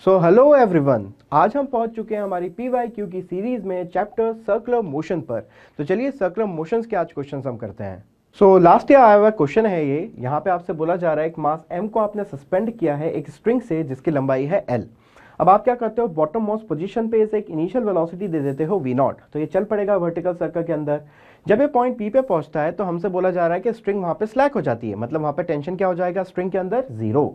So hello everyone, आज हम पहुंच चुके हैं हमारी PYQ की सीरीज में चैप्टर सर्कुलर मोशन पर। तो चलिए सर्कुलर मोशंस के आज क्वेश्चंस हम करते हैं। सो लास्ट ईयर आया हुआ क्वेश्चन है ये। यहाँ पे आपसे बोला जा रहा है एक मास m को आपने सस्पेंड किया है एक स्ट्रिंग से जिसकी लंबाई है l। अब आप क्या करते हो, बॉटम मोस्ट पोजीशन पे इसे एक इनिशियल वेलोसिटी दे देते हो v0। तो ये चल पड़ेगा वर्टिकल सर्कल के अंदर। जब ये पॉइंट P पे पहुंचता है तो हमसे बोला जा रहा है कि स्ट्रिंग वहां पे स्लैक हो जाती है, मतलब वहां पे टेंशन क्या हो जाएगा स्ट्रिंग के अंदर, 0।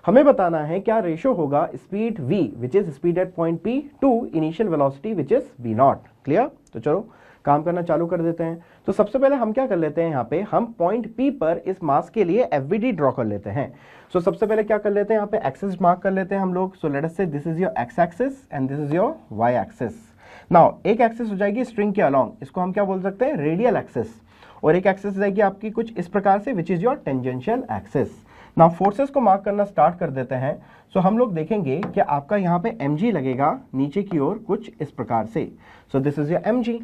हमें बताना है क्या रेशो होगा speed v which is speed at point P to initial velocity which is v0। Clear? तो चलो काम करना चालू कर देते हैं। तो सबसे पहले हम क्या कर लेते हैं, यहाँ पे हम पॉइंट P पर इस मास के लिए FVD ड्रॉ कर लेते हैं। सो सबसे पहले क्या कर लेते हैं, यहाँ पे एक्सिस मार्क कर लेते हैं हम लोग। सो लेट अस से this is your x axis and this is your y axis. Now एक एक्सिस हो जाएगी स्ट्रिंग के अलोंग, इसको हम क्या बोल सकते हैं, रेडियल एक्सिस। और एक एक्सिस हो जाएगी आपकी कुछ इस प्रकार से which is your tangential axis. Now forces को मार्क करना स्टार्ट कर देते हैं। सो हम लोग देखेंगे कि आपका यहाँ पे mg लगेगा नीचे की ओर कुछ इस प्रकार से। सो this is your mg।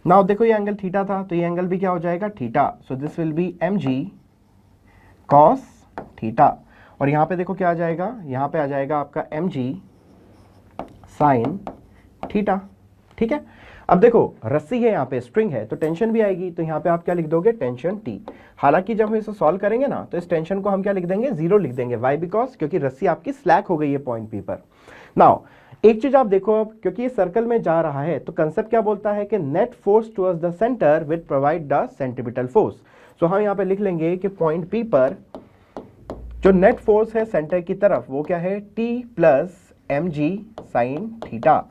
Now देखो ये एंगल थीटा था तो ये एंगल भी क्या हो जाएगा, theta. So this will B mg cos theta. और यहाँ पे देखो क्या आ जाएगा, यहाँ पे आ जाएगा आपका mg sin थीटा। ठीक है। अब देखो रस्सी है, यहाँ पे स्ट्रिंग है तो टेंशन भी आएगी, तो यहाँ पे आप क्या लिख दोगे, टेंशन T। हालांकि जब हम इसे सॉल्व करेंगे ना तो इस टेंशन को हम क्या लिख देंगे, 0 लिख देंगे। वाई? बिकॉज क्योंकि रस्सी आपकी स्लैक हो गई है पॉइंट P पर। नाउ एक चीज आप देखो, अब क्योंकि ये सर्कल में जा रहा है तो कंसेप्ट क्या बोलता है कि net force towards the centre will provide the centripetal force. So हम यहाँ पे लिख लेंगे कि पॉइंट P पर जो नेट फोर्स है सेंटर की तरफ वो क्या है, T plus mg sin theta.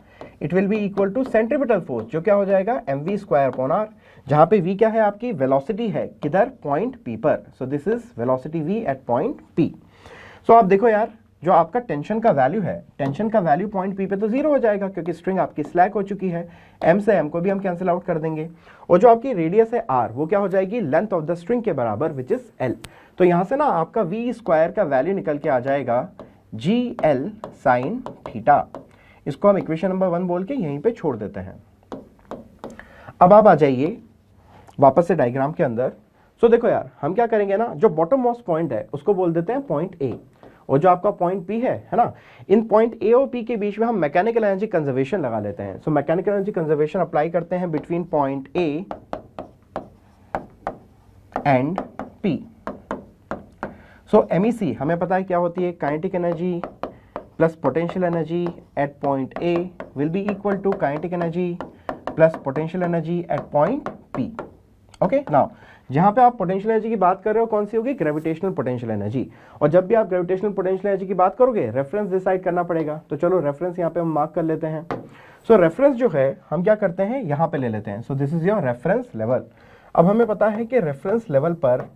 It will be equal to centripetal force जो क्या हो जाएगा, mv स्क्वायर अपॉन r, जहां पे v क्या है आपकी वेलोसिटी है, किधर, पॉइंट P पर। So this is velocity v at point P। सो आप देखो यार, जो आपका टेंशन का वैल्यू है, टेंशन का वैल्यू पॉइंट P पे तो 0 हो जाएगा क्योंकि स्ट्रिंग आपकी स्लैक हो चुकी है। m से m को भी हम कैंसिल आउट कर देंगे। और जो आपकी रेडियस है r वो क्या हो जाएगी, लेंथ ऑफ द स्ट्रिंग के बराबर विच इज l। तो यहां से ना आपका v स्क्वायर का वैल्यू निकल के आ जाएगा gl sin थीटा। इसको हम इक्वेशन नंबर 1 बोल के यहीं पे छोड़ देते हैं। अब आप आ जाइए वापस से डायग्राम के अंदर। सो देखो यार, हम क्या करेंगे ना, जो बॉटम मोस्ट पॉइंट है उसको बोल देते हैं पॉइंट A, और जो आपका पॉइंट P है ना, इन पॉइंट A और P के बीच में हम मैकेनिकल एनर्जी कंजर्वेशन लगा लेते हैं। So mechanical energy conservation apply करते हैं between point A and P। So MEC हमें पता है क्या होती है, kinetic energy plus potential energy at point A will be equal to kinetic energy plus potential energy at point P। Okay. Now जहां पे आप पोटेंशियल एनर्जी की बात कर रहे हो कौन सी होगी, ग्रेविटेशनल पोटेंशियल एनर्जी। और जब भी आप ग्रेविटेशनल पोटेंशियल एनर्जी की बात करोगे रेफरेंस डिसाइड करना पड़ेगा। तो चलो रेफरेंस यहाँ पे हम मार्क कर लेते हैं। सो रेफरेंस जो है हम क्या करते हैं, यहाँ पे ले लेते हैं। सो this is your reference level. अब हमें पता है कि रेफरेंस लेवल पर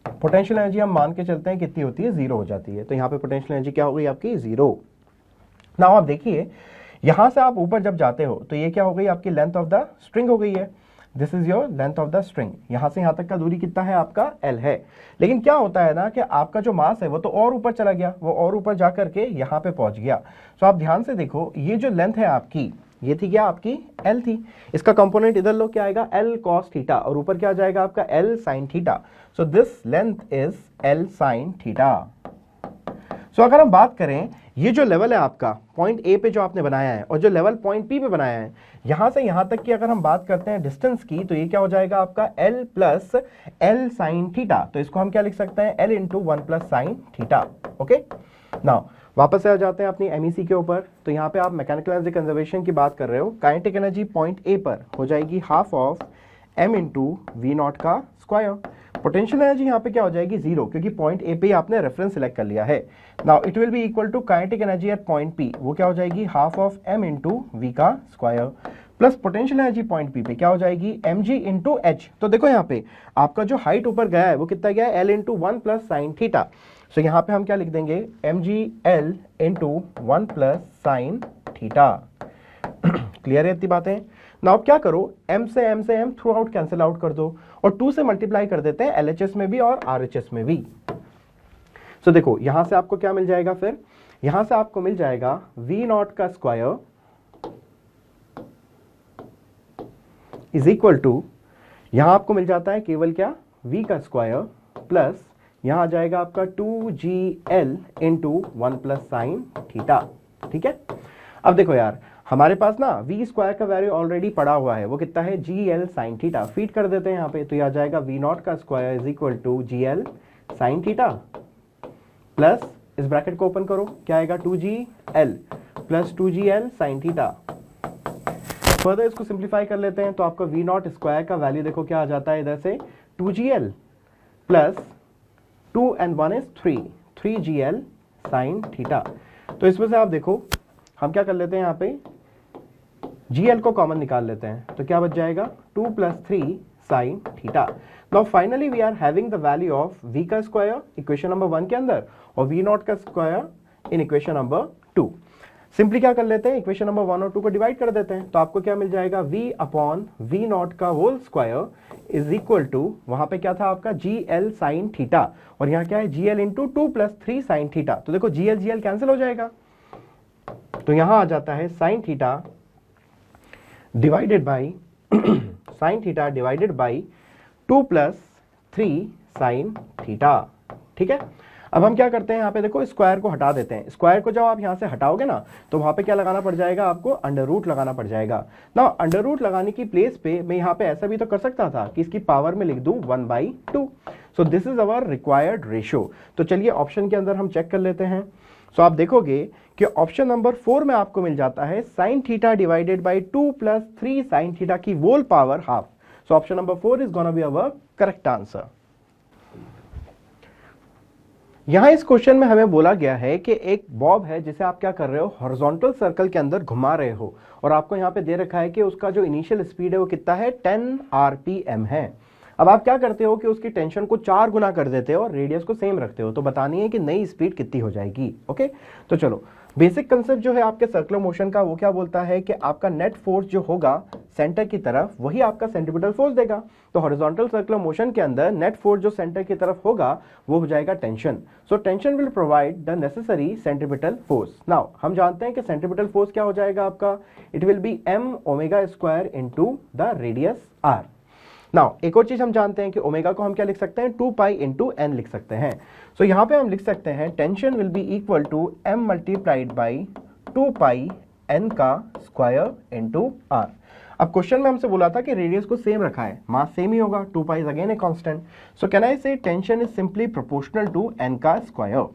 पोटेंशियल एनर्जी हम मान के चलते हैं कितनी होती है, 0 हो जाती है। तो यहाँ पे पोटेंशियल एनर्जी क्या हो गई आपकी, 0। नाउ आप देखिए यहां से आप ऊपर जब जाते हो तो ये क्या हो गई आपकी, लेंथ ऑफ द स्ट्रिंग हो गई है। This is your length of the string. यहां से यहां तक का दूरी कितना है आपका, L है। लेकिन क्या होता है ना कि आपका जो मास है वो तो और ऊपर चला गया, वो और ऊपर जाकर के यहां पे पहुंच गया। सो आप ध्यान से देखो, ये जो लेंथ है आपकी, ये थी क्या आपकी, L थी। इसका कंपोनेंट इधर लो क्या आएगा, L cos थीटा, और ऊपर क्या आ जाएगा आपका L sin theta. So this length is L sin theta. सो अगर हम बात करें, ये जो लेवल है आपका पॉइंट A पे जो आपने बनाया है और जो लेवल पॉइंट P पे बनाया है, यहां से यहां तक की अगर हम बात करते हैं डिस्टेंस की, तो ये क्या हो जाएगा आपका L plus L sin theta. तो इसको हम क्या लिख सकते हैं, L into 1 plus sine theta. Okay. Now वापस आ जाते हैं अपनी MEC के ऊपर। तो यहाँ पे आप मैकेनिकल एनर्जी कंजर्वेशन की बात कर रहे हो। काइनेटिक एनर्जी पॉइंट A पर हो जाएगी half of m into V0 का स्क्वायर। पोटेंशियल एनर्जी यहाँ पे क्या हो जाएगी, 0, क्योंकि पॉइंट A पे आपने रेफरेंस सिलेक्ट कर लिया है। Now it will be equal to kinetic energy at point P, वो क्या हो जाएगी, half of m into V का square, plus potential energy point P पे क्या हो जाएगी, mg इंटू h। तो देखो यहाँ पे आपका जो हाइट ऊपर गया है वो कितना गया है, L into 1 plus sine theta. So यहाँ पे हम क्या लिख देंगे, mg L into 1 plus sine theta. Clear है इतनी बातें? नाउ अब क्या करो, m से m through out cancel out कर दो और 2 से मल्टीप्लाई कर देते हैं LHS में भी और RHS में भी। सो देखो यहां से आपको क्या मिल जाएगा, फिर यहां से आपको मिल जाएगा V0 का स्क्वायर इज इक्वल टू, यहां आपको मिल जाता है केवल क्या, V का स्क्वायर प्लस यहां आ जाएगा आपका 2GL into 1 plus sine theta. ठीक है, अब देखो यार, हमारे पास ना वी स्क्वायर का वैल्यू ऑलरेडी पड़ा हुआ है, वो कितना है, G L sine theta. Feed कर देते हैं यहाँ पे, तो ये आ जाएगा वी नॉट का square is equal to G L sine theta plus, इस ब्रैकेट को ओपन करो, क्या आएगा, 2gl plus 2gl sine theta. Further इसको सिंप्लीफाई कर लेते हैं, तो आपका वी नॉट स्क्वायर का वैल्यू देखो क्या आ जाता है इधर से, 2gl plus 2 and 1 is 3gl sine theta. तो इसमें से आप देखो हम क्या कर लेते हैं, यहाँ पे gl को कॉमन निकाल लेते हैं, तो क्या बच जाएगा, 2 + 3 sine theta. Now finally we are having the value of v का स्क्वायर इक्वेशन नंबर 1 के अंदर और v नॉट का square in equation number 2। Simply क्या कर लेते हैं, इक्वेशन नंबर 1 और 2 को डिवाइड कर देते हैं, तो आपको क्या मिल जाएगा, v अपॉन v नॉट का whole square is equal to, वहां पे क्या था आपका, gl साइन थीटा, और यहाँ क्या है, gl इंटू 2 + 3 साइन थीटा। तो देखो gl कैंसिल हो जाएगा, तो यहां आ जाता है sine theta divided by sine theta divided by 2 + 3 sine theta. ठीक है, अब हम क्या करते हैं, यहाँ पे देखो स्क्वायर को हटा देते हैं। स्क्वायर को जब आप यहाँ से हटाओगे ना, तो वहां पे क्या लगाना पड़ जाएगा आपको, अंडर रूट लगाना पड़ जाएगा ना। अंडर रूट लगाने की प्लेस पे मैं यहाँ पे ऐसा भी तो कर सकता था कि इसकी पावर में लिख दूं 1/2। सो this is our required ratio. तो चलिए ऑप्शन के अंदर हम चेक कर लेते हैं। सो आप देखोगे कि ऑप्शन नंबर 4 में आपको मिल जाता है sine theta divided by 2 + 3 sine theta की whole power half. So option number 4 is gonna be our correct answer. यहां इस क्वेश्चन में हमें बोला गया है कि एक बॉब है जिसे आप क्या कर रहे हो, हॉरिजॉन्टल सर्कल के अंदर घुमा रहे हो, और आपको यहां पे दे रखा है कि उसका जो इनिशियल स्पीड है वो कितना है, 10 rpm है। अब आप क्या करते हो कि उसकी टेंशन को 4 गुना कर देते हो और रेडियस को सेम रखते हो, तो बतानी है कि नई स्पीड कितनी हो जाएगी। ओके, तो चलो बेसिक कंसेप्ट जो है आपके सर्कुलर मोशन का, वो क्या बोलता है कि आपका नेट फोर्स जो होगा सेंटर की तरफ, वही आपका सेंट्रीपिटल फोर्स देगा। तो हॉरिजॉन्टल सर्कुलर मोशन के अंदर नेट फोर्स जो सेंटर की तरफ होगा वो हो जाएगा tension. So tension will provide the necessary centripetal force. Now हम जानते हैं कि सेंट्रीपिटल फोर्स क्या हो जाएगा आपका, it will B m⍵² into the radius r। Now एक और चीज हम जानते हैं कि ओमेगा को हम क्या लिख सकते हैं, 2 पाई इंटू एन लिख सकते हैं। सो यहां पे हम लिख सकते हैं tension will be equal to m multiplied by 2 pi N का स्क्वायर इंटू आर। अब क्वेश्चन में हमसे बोला था कि रेडियस को सेम रखा है, मास सेम ही होगा, 2 pi is again a constant. So can I say tension is simply proportional to N का स्क्वायर।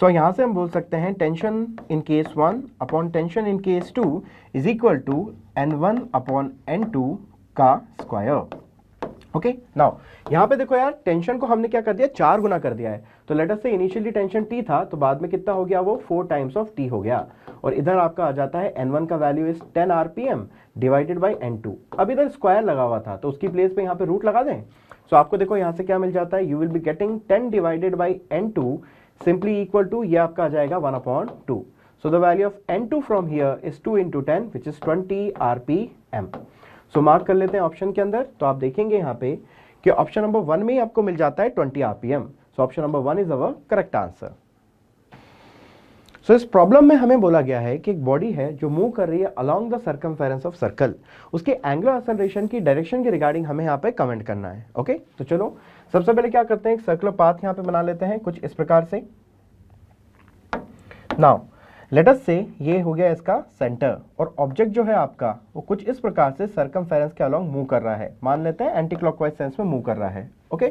सो यहां से हम बोल सकते हैं tension in case 1 upon tension in case 2 is equal to n1 upon n2 का स्क्वायर। ओके, नाउ यहाँ पे देखो यार, टेंशन को हमने क्या कर दिया, 4 गुना कर दिया है। तो लेट अस से इनिशियली टेंशन t था, तो बाद में कितना हो गया, वो 4 टाइम्स ऑफ t हो गया, और इधर आपका आ जाता है n1 का value is 10 rpm divided by n2। अब इधर स्क्वायर लगा हुआ था, तो उसकी प्लेस पे यहाँ पे रूट लगा दें। सो आपको देखो यहाँ से क्या मिल जाता है, you will be getting 10 divided by n2 simply equal to, ये आपका आ जाएगा 1/2। So the value of n2 from here is 2 into 10 which is 20 rpm। So mark कर लेते हैं ऑप्शन के अंदर, तो आप देखेंगे यहाँ पे कि ऑप्शन नंबर 1 में ही आपको मिल जाता है 20 rpm। So option number 1 is our correct answer. So इस प्रॉब्लम में हमें बोला गया है कि एक बॉडी है जो मूव कर रही है along the circumference of circle, उसके एंगुलर एक्सेलरेशन की डायरेक्शन के रिगार्डिंग हमें यहाँ पे कमेंट करना है। ओके, तो चलो सबसे पहले क्या करते हैं, एक सर्कुलर पाथ यहाँ पे बना लेते हैं कुछ इस प्रकार से। नाउ लेट अस से ये हो गया इसका सेंटर, और ऑब्जेक्ट जो है आपका वो कुछ इस प्रकार से सर्कमफेरेंस के अलोंग मूव कर रहा है, मान लेते हैं एंटी क्लॉकवाइज सेंस में मूव कर रहा है। ओके,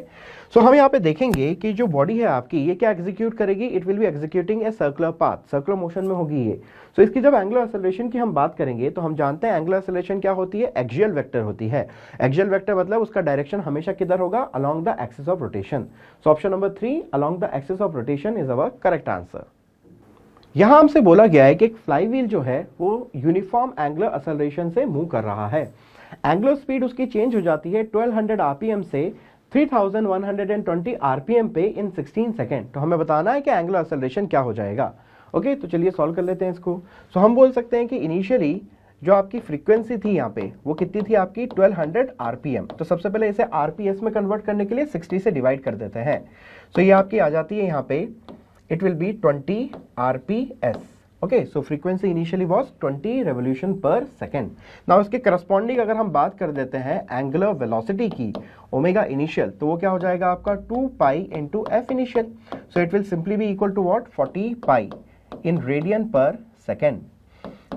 सो हम यहाँ पे देखेंगे कि जो बॉडी है आपकी, ये क्या एग्जीक्यूट करेगी, it will B executing a circular path, circular motion में होगी ये। सो इसकी जब एंगुलर एक्सेलरेशन की हम बात करेंगे, तो हम जानते हैं एंगुलर एक्सेलरेशन क्या होती है, एक्सियल वेक्टर होती है। एक्सियल वेक्टर मतलब उसका डायरेक्शन हमेशा किधर होगा, along the axis of rotation. So option number 3 along the axis of rotation is our correct answer. यहां हमसे बोला गया है कि एक फ्लाईव्हील जो है वो यूनिफॉर्म एंगुलर एक्सेलरेशन से मूव कर रहा है। एंगुलर स्पीड उसकी चेंज हो जाती है 1200 आरपीएम से 3120 आरपीएम पे इन 16 सेकेंड। तो हमें बताना है कि एंगुलर एक्सेलरेशन क्या हो जाएगा। ओके, तो चलिए सॉल्व कर लेते हैं इसको। सो हम बोल सकते हैं कि इनिशियली जो आपकी फ्रीक्वेंसी थी यहाँ पे वो कितनी थी आपकी 1200 आरपीएम। तो सबसे पहले इसे आरपीएस में कन्वर्ट करने के लिए 60 से डिवाइड कर देते हैं। सो ये आपकी आ जाती है यहाँ पे, it will be 20 rps. okay, so frequency initially was 20 revolution per second. now इसके corresponding अगर हम बात कर देते हैं angular velocity की omega initial, तो वो क्या हो जाएगा आपका 2 pi into f initial. so it will simply be equal to what, 40 pi in radian per second.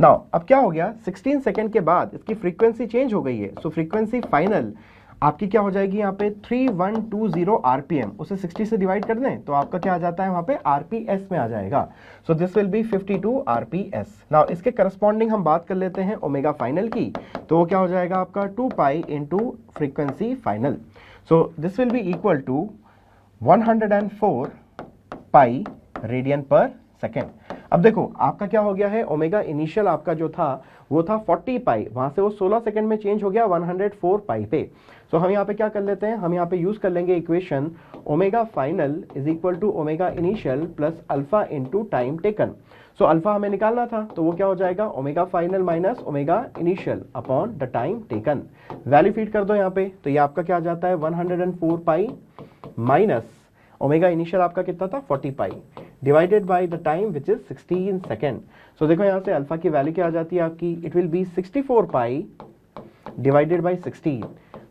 Now अब क्या हो गया, 16 सेकेंड के बाद इसकी फ्रीक्वेंसी चेंज हो गई है, सो फ्रीक्वेंसी फाइनल आपकी क्या हो जाएगी यहाँ पे 3120 आरपीएम, उसे 60 से डिवाइड कर दें तो आपका क्या आ जाता है वहां पे आरपीएस में आ जाएगा। सो this will B 52 RPS. Now इसके करस्पॉन्डिंग हम बात कर लेते हैं ओमेगा फाइनल की, तो वो क्या हो जाएगा आपका 2 pi into frequency final. So this will be equal to 104 pi radian per second. अब देखो आपका क्या हो गया है, ओमेगा इनिशियल आपका जो था वो था 40 पाई, वहां से वो 16 सेकंड में चेंज हो गया 104 पाई पे। सो हम यहाँ पे क्या कर लेते हैं, हम यहाँ पे यूज कर लेंगे equation omega final is equal to omega initial plus alpha into time taken. So alpha हमें निकालना था तो वो क्या हो जाएगा, omega final minus omega initial upon the time taken. Value feed कर दो यहाँ पे, तो ये आपका क्या आ जाता है 104 पाई माइनस ओमेगा इनिशियल आपका कितना था 40 pi divided by the time which is 16 second. So देखो यहाँ से अल्फा की वैल्यू क्या आ जाती है आपकी, it will B 64 pi divided bye 16।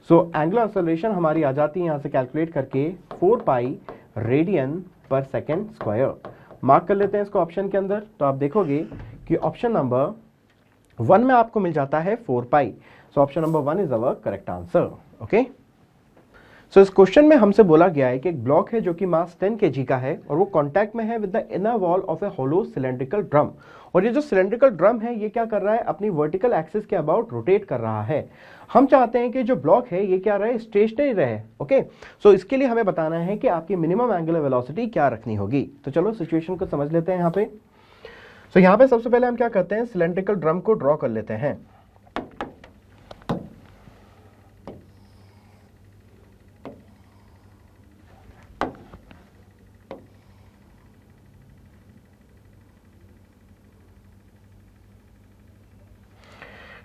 So angular acceleration हमारी आ जाती है यहाँ से कैलकुलेट करके 4 पाई radian per second square. Mark कर लेते हैं इसको ऑप्शन के अंदर, तो आप देखोगे कि ऑप्शन नंबर 1 में आपको मिल जाता है 4 pi. So option number 1 is our correct answer. Okay, so इस क्वेश्चन में हमसे बोला गया है कि एक ब्लॉक है जो कि मास 10 kg का है और वो कांटेक्ट में है with the inner wall of a hollow cylindrical drum. और ये जो सिलेंड्रिकल ड्रम है ये क्या कर रहा है, अपनी वर्टिकल एक्सिस के अबाउट रोटेट कर रहा है। हम चाहते हैं कि जो ब्लॉक है ये क्या रहे, स्टेशनरी रहे। ओके, सो इसके लिए हमें बताना है कि आपकी मिनिमम एंगुलर वेलोसिटी क्या रखनी होगी। तो चलो सिचुएशन को समझ लेते हैं यहाँ पे। सो यहाँ पे सबसे पहले हम क्या करते हैं, सिलेंड्रिकल ड्रम को ड्रॉ कर लेते हैं।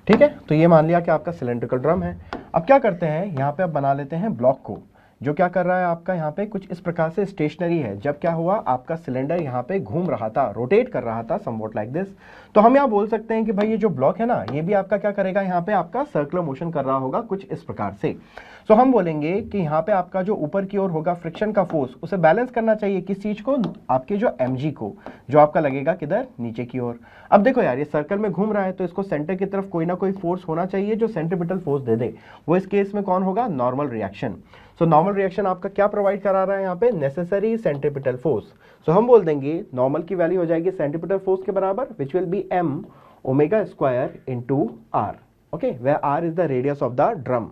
ठीक है, तो ये मान लिया कि आपका सिलेंड्रिकल ड्रम है। अब क्या करते हैं, यहाँ पे अब बना लेते हैं ब्लॉक को, जो क्या कर रहा है आपका यहाँ पे कुछ इस प्रकार से स्टेशनरी है। जब क्या हुआ, आपका सिलेंडर यहाँ पे घूम रहा था, रोटेट कर रहा था समवॉट लाइक दिस। तो हम यहाँ बोल सकते हैं कि भाई ये जो ब्लॉक है ना, ये भी आपका क्या करेगा, यहाँ पे आपका सर्कुलर मोशन कर रहा होगा कुछ इस प्रकार से। सो हम बोलेंगे कि यहाँ पे आपका जो ऊपर की ओर होगा फ्रिक्शन का फोर्स, उसे बैलेंस करना चाहिए किस चीज को, आपके जो mg को, जो आपका लगेगा किधर, नीचे की ओर। अब देखो यार, ये सर्कल में घूम रहा है तो इसको सेंटर की तरफ कोई ना कोई फोर्स होना चाहिए जो सेंट्रीपिटल फोर्स दे दे। वो इस केस में कौन होगा, normal reaction. So normal reaction आपका क्या प्रोवाइड करा रहा है यहाँ पे, नेसेसरी सेंट्रीपिटल फोर्स। सो हम बोल देंगे नॉर्मल की वैल्यू हो जाएगी सेंट्रीपिटल फोर्स के बराबर, which will be m omega square into r। Okay, where r is the radius of the drum.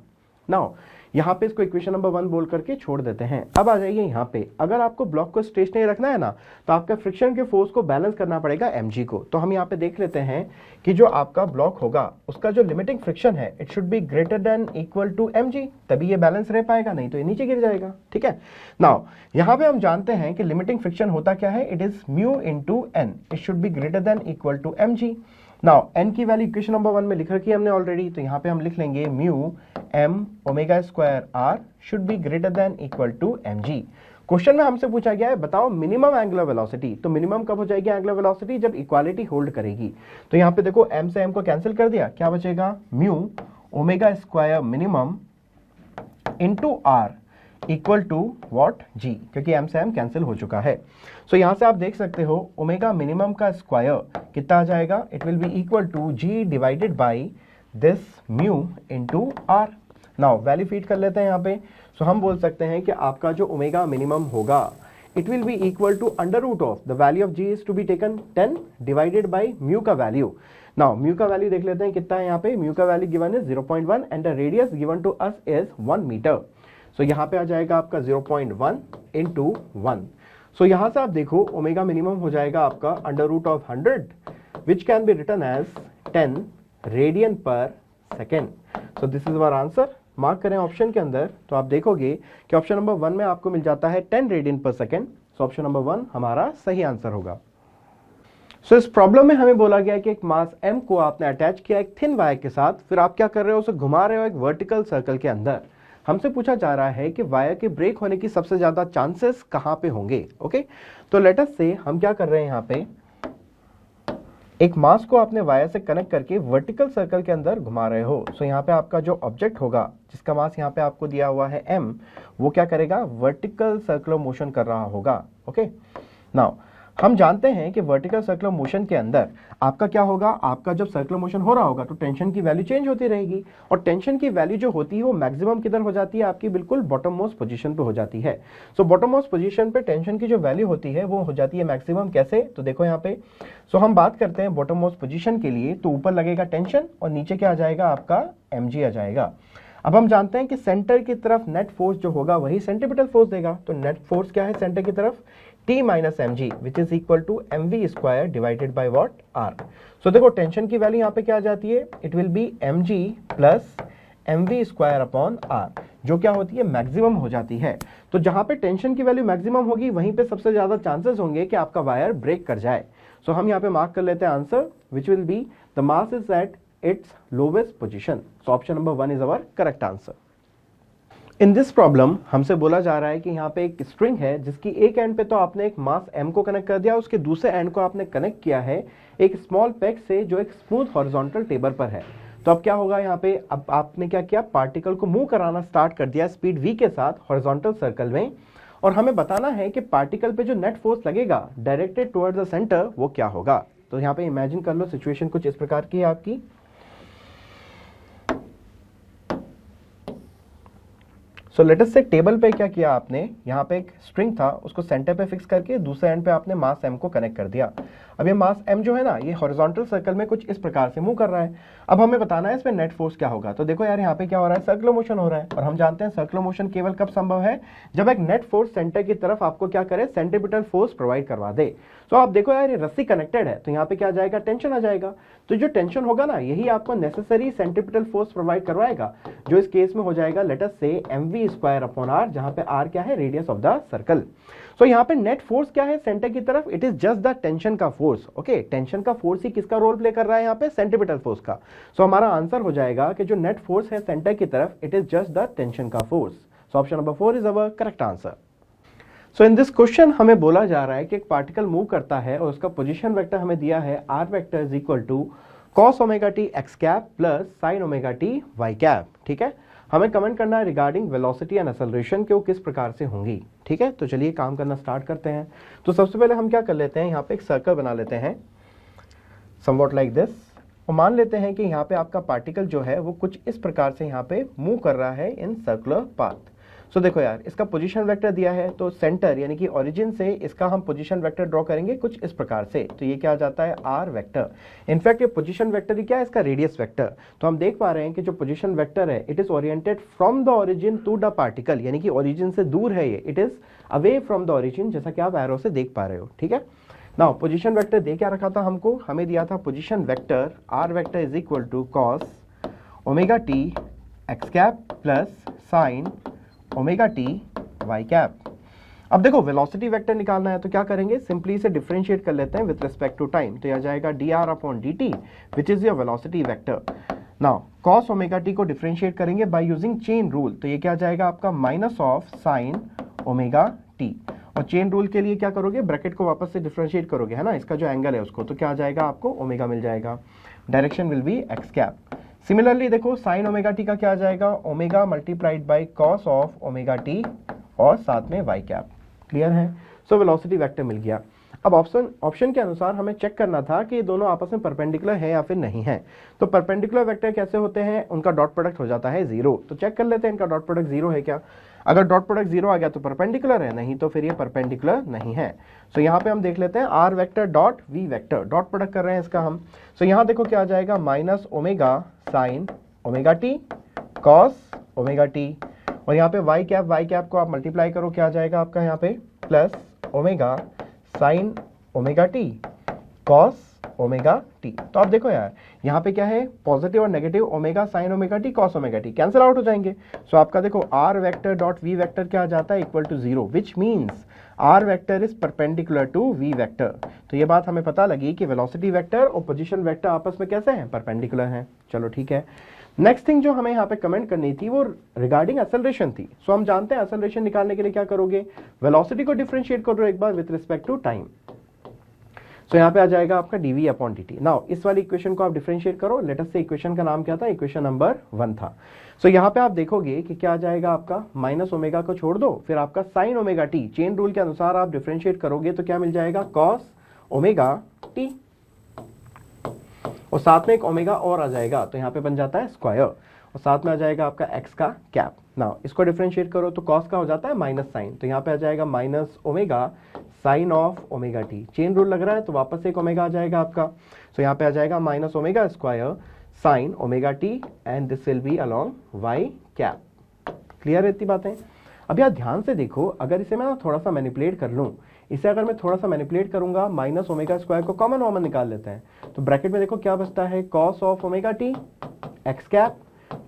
Now यहाँ पे इसको इक्वेशन नंबर 1 बोल करके छोड़ देते हैं। अब आ जाइए यहाँ पे, अगर आपको ब्लॉक को स्टेशनरी रखना है ना, तो आपका फ्रिक्शन के फोर्स को बैलेंस करना पड़ेगा mg को। तो हम यहाँ पे देख लेते हैं कि जो आपका ब्लॉक होगा उसका जो लिमिटिंग फ्रिक्शन है, it should be greater than equal to mg, तभी ये बैलेंस रह पाएगा, नहीं तो ये नीचे गिर जाएगा। ठीक है, नाउ यहाँ पे हम जानते हैं कि लिमिटिंग फ्रिक्शन होता क्या है, it is mu into N, it should be greater than equal to mg। Now n की वैल्यू इक्वेशन नंबर 1 में लिख रखी है हमने ऑलरेडी, तो यहाँ पे हम लिख लेंगे mu m omega square r should be greater than equal to mg। Question में हमसे पूछा गया है बताओ मिनिमम एंगुलर वेलोसिटी, तो मिनिमम कब हो जाएगी एंगुलर वेलोसिटी, जब इक्वालिटी होल्ड करेगी। तो यहाँ पे देखो m से m को कैंसिल कर दिया, क्या बचेगा, mu omega square minimum into r equal to what, g, क्योंकि m से m कैंसिल हो चुका है। सो यहाँ से आप देख सकते हो ओमेगा मिनिमम का स्क्वायर कितना आ जाएगा, it will be equal to g divided by this mu into r। Now value feed कर लेते हैं यहाँ पे। सो हम बोल सकते हैं कि आपका जो ओमेगा मिनिमम होगा, it will be equal to under root of the value of g is to be taken 10 divided by mu का वैल्यू। नाउ म्यू का वैल्यू देख लेते हैं कितना है यहाँ पे, म्यू का value given is 0.1 and the radius given to us is 1 metre. So यहाँ पे आ जाएगा आपका 0.1 इंटू 1। सो यहाँ से आप देखो ओमेगा मिनिमम हो जाएगा आपका under root of 100 which can be written as 10 radian per second. So this is our answer. Mark करें ऑप्शन के अंदर, तो आप देखोगे कि ऑप्शन नंबर 1 में आपको मिल जाता है 10 रेडियन पर सेकेंड। सो ऑप्शन नंबर 1 हमारा सही आंसर होगा। सो इस प्रॉब्लम में हमें बोला गया कि एक मास m को आपने अटैच किया एक थिन वायर के साथ, फिर आप क्या कर रहे हो, उसे घुमा रहे हो एक वर्टिकल सर्कल के अंदर। हमसे पूछा जा रहा है कि वायर के ब्रेक होने की सबसे ज्यादा चांसेस कहां पे होंगे। ओके, तो लेट अस से हम क्या कर रहे हैं, यहाँ पे एक मास को आपने वायर से कनेक्ट करके वर्टिकल सर्कल के अंदर घुमा रहे हो। सो यहाँ पे आपका जो ऑब्जेक्ट होगा जिसका मास यहाँ पे आपको दिया हुआ है m, वो क्या करेगा, वर्टिकल सर्कुलर मोशन कर रहा होगा। ओके, नाउ हम जानते हैं कि वर्टिकल सर्कुलर मोशन के अंदर आपका क्या होगा, आपका जब सर्कुलर मोशन हो रहा होगा तो टेंशन की वैल्यू चेंज होती रहेगी, और टेंशन की वैल्यू जो होती है वो मैक्सिमम किधर हो जाती है, आपकी बिल्कुल बॉटम मोस्ट पोजीशन पे हो जाती है। सो बॉटम मोस्ट पोजीशन पे टेंशन की जो वैल्यू होती है वो हो जाती है मैक्सिमम। कैसे, तो देखो यहाँ पे, सो हम बात करते हैं बॉटम मोस्ट पोजीशन के लिए, तो ऊपर लगेगा टेंशन और नीचे क्या आ जाएगा, आपका mg आ जाएगा। अब हम जानते हैं कि सेंटर की तरफ नेट फोर्स जो होगा वही सेंट्रीपिटल फोर्स देगा, तो नेट फोर्स क्या है सेंटर की तरफ, T minus mg which is equal to mv square divided by what, r। So देखो टेंशन की वैल्यू यहाँ पे क्या आ जाती है, it will B mg plus mv square upon r, जो क्या होती है मैक्सिमम हो जाती है। तो जहां पे टेंशन की वैल्यू मैक्सिमम होगी वहीं पे सबसे ज्यादा चांसेस होंगे कि आपका वायर ब्रेक कर जाए। सो हम यहाँ पे मार्क कर लेते हैं answer, which will be the mass is at its lowest position. So option number 1 is our correct answer. In this problem हमसे बोला जा रहा है कि यहाँ पे एक स्ट्रिंग है जिसकी एक एंड पे तो आपने एक मास m को कनेक्ट कर दिया, उसके दूसरे एंड को आपने कनेक्ट किया है एक स्मॉल पेग से जो एक स्मूथ हॉरिजॉन्टल टेबल पर है। तो अब क्या होगा यहाँ पे, अब आपने क्या किया, पार्टिकल को मूव कराना स्टार्ट कर दिया स्पीड v के साथ हॉरिजॉन्टल सर्कल में, और हमें बताना है कि पार्टिकल पे जो नेट फोर्स लगेगा डायरेक्टेड टुवर्ड्स द सेंटर वो क्या होगा। तो यहाँ पे इमेजिन कर लो सिचुएशन कुछ इस प्रकार की है आपकी। सो लेट अस से टेबल पे क्या किया आपने, यहाँ पे एक स्ट्रिंग था उसको सेंटर पे फिक्स करके दूसरे एंड पे आपने मास m को कनेक्ट कर दिया। अब ये मास m जो है ना, ये हॉरिजॉन्टल सर्कल में कुछ इस प्रकार से मूव कर रहा है। अब हमें बताना है इसमें नेट फोर्स क्या होगा। तो देखो यार यहाँ पे क्या हो रहा है, सर्कुलर मोशन हो रहा है, और हम जानते हैं सर्कुलर मोशन केवल कब संभव है, जब एक नेट फोर्स सेंटर की तरफ आपको क्या करे, सेंट्रीपिटल फोर्स प्रोवाइड करवा दे। तो आप देखो यार ये रस्सी कनेक्टेड है, तो यहाँ पे क्या आ जाएगा, टेंशन आ जाएगा। तो जो टेंशन होगा ना यही आपको नेसेसरी सेंट्रीपिटल फोर्स प्रोवाइड करवाएगा, जो इस केस में हो जाएगा लेट अस से mv स्क्वायर अपॉन r, जहां पे r क्या है, रेडियस ऑफ द सर्कल। सो यहाँ पे नेट फोर्स क्या है सेंटर की तरफ, it is just the tension का फोर्स। ओके, टेंशन का फोर्स ही किसका रोल प्ले कर रहा है यहाँ पे, सेंट्रीपिटल फोर्स का। सो हमारा आंसर हो जाएगा कि जो नेट फोर्स है सेंटर की तरफ, it is just the tension का force. So option number 4 is our correct answer. So in this question हमें बोला जा रहा है कि एक पार्टिकल मूव करता है और उसका पोजीशन वेक्टर हमें दिया है r vector is equal to cos omega T x cap plus sine omega T Y cap. ठीक है, हमें कमेंट करना है रिगार्डिंग वेलोसिटी एंड एक्सेलरेशन के वो किस प्रकार से होंगी। ठीक है, तो चलिए काम करना स्टार्ट करते हैं। तो सबसे पहले हम क्या कर लेते हैं, यहाँ पे एक सर्कल बना लेते हैं समवॉट लाइक दिस, और मान लेते हैं कि यहाँ पे आपका पार्टिकल जो है वो कुछ इस प्रकार से यहाँ पे मूव कर रहा है इन सर्कुलर पाथ। सो देखो यार इसका पोजीशन वेक्टर दिया है, तो सेंटर यानी कि ओरिजिन से इसका हम पोजीशन वेक्टर ड्रॉ करेंगे कुछ इस प्रकार से। तो ये क्या आ जाता है, आर वेक्टर। इनफैक्ट ये पोजीशन वेक्टर ही क्या है, इसका रेडियस वेक्टर। तो हम देख पा रहे हैं कि जो पोजीशन वेक्टर है it is oriented from the origin to the particle, यानी कि ओरिजिन से दूर है ये, it is away from the origin, जैसा कि आप एरो से देख पा रहे हो। ठीक है, नाउ पोजीशन वेक्टर दे क्या रखा था हमको, हमें दिया था position vector r vector is equal to cos omega T x cap plus sine omega T Y cap. अब देखो वेलोसिटी वेक्टर निकालना है तो क्या करेंगे, सिंपली इसे डिफरेंशिएट कर लेते हैं विद रिस्पेक्ट टू टाइम। तो यह जाएगा D R upon D T which is your velocity vector. Now cos omega T को डिफरेंशिएट करेंगे बाय यूजिंग चेन रूल, तो ये क्या जाएगा आपका minus of sine omega T, और चेन रूल के लिए क्या करोगे, ब्रैकेट को वापस से डिफरेंशिएट करोगे, है ना, इसका जो एंगल है उसको, तो क्या आ जाएगा आपको ओमेगा मिल जाएगा, direction will be x cap. Similarly देखो साइन ओमेगा टी का क्या आ जाएगा, omega multiplied by cos of omega T और साथ में वाई कैप। क्लियर है, सो वेलोसिटी वेक्टर मिल गया। अब ऑप्शन के अनुसार हमें चेक करना था कि ये दोनों आपस में परपेंडिकुलर है या फिर नहीं है। तो परपेंडिकुलर वेक्टर कैसे होते हैं, उनका डॉट प्रोडक्ट हो जाता है 0। तो चेक कर लेते हैं इनका डॉट प्रोडक्ट 0 है क्या। अगर डॉट प्रोडक्ट 0 आ गया तो परपेंडिकुलर है, नहीं तो फिर ये परपेंडिकुलर नहीं है। सो यहाँ पे हम देख लेते हैं r vector dot v vector, dot product कर रहे हैं इसका हम। सो यहाँ देखो क्या आ जाएगा, minus omega sine omega t cos omega T, और यहाँ पे वाई कैप को आप मल्टीप्लाई करो, क्या आ जाएगा आपका यहाँ पे plus omega sine omega t cos omega T. तो आप देखो यार यहाँ पे क्या है, पॉजिटिव और negative omega sine omega t cos omega t cancel out हो जाएंगे। सो आपका देखो r vector dot v vector क्या आ जाता है, equal to 0, which means r vector is perpendicular to v vector. तो ये बात हमें पता लगी कि वेलोसिटी वेक्टर और पोजीशन वेक्टर आपस में कैसे हैं, परपेंडिकुलर हैं। चलो ठीक है, नेक्स्ट थिंग जो हमें यहाँ पे कमेंट करनी थी वो रिगार्डिंग एक्सेलरेशन थी। सो हम जानते हैं एक्सेलरेशन निकालने के लिए क्या करोगे, वेलोसिटी को डिफरेंशिएट करो एक बार विद रिस्पेक्ट टू टाइम। सो यहाँ पे आ जाएगा आपका dv अपॉन dt। नाउ इस वाली इक्वेशन को आप डिफरेंशिएट करो, लेट अस से इक्वेशन का नाम क्या था, इक्वेशन नंबर 1 था। सो यहाँ पे आप देखोगे कि क्या आ जाएगा आपका, माइनस ओमेगा को छोड़ दो, फिर आपका sign omega T, chain rule के अनुसार आप डिफरेंशिएट करोगे तो क्या मिल जाएगा, कॉस ओमेगा टी, और साथ में एक ओमेगा और आ जाएगा तो यहाँ पे बन जाता है स्क्वायर, और साथ में आ जाएगा आपका एक्स का कैप। नाउ इसको डिफरेंशिएट करो तो कॉस का हो जाता है माइनस साइन, तो यहाँ पे आ जाएगा minus omega sine of omega T. Chain rule लग रहा है तो वापस एक ओमेगा आ जाएगा आपका, तो यहाँ पे आ जाएगा minus omega square sine omega t and this will be along y cap. Clear है इतनी बातें? अब यार ध्यान से देखो, अगर इसे मैं ना थोड़ा सा मैनिपुलेट कर लूँ, इसे अगर मैं थोड़ा सा मैनिपुलेट करूंगा, माइनस ओमेगा स्क्वायर को कॉमन निकाल लेते हैं, तो ब्रैकेट में देखो क्या बचता है, cos of omega T x cap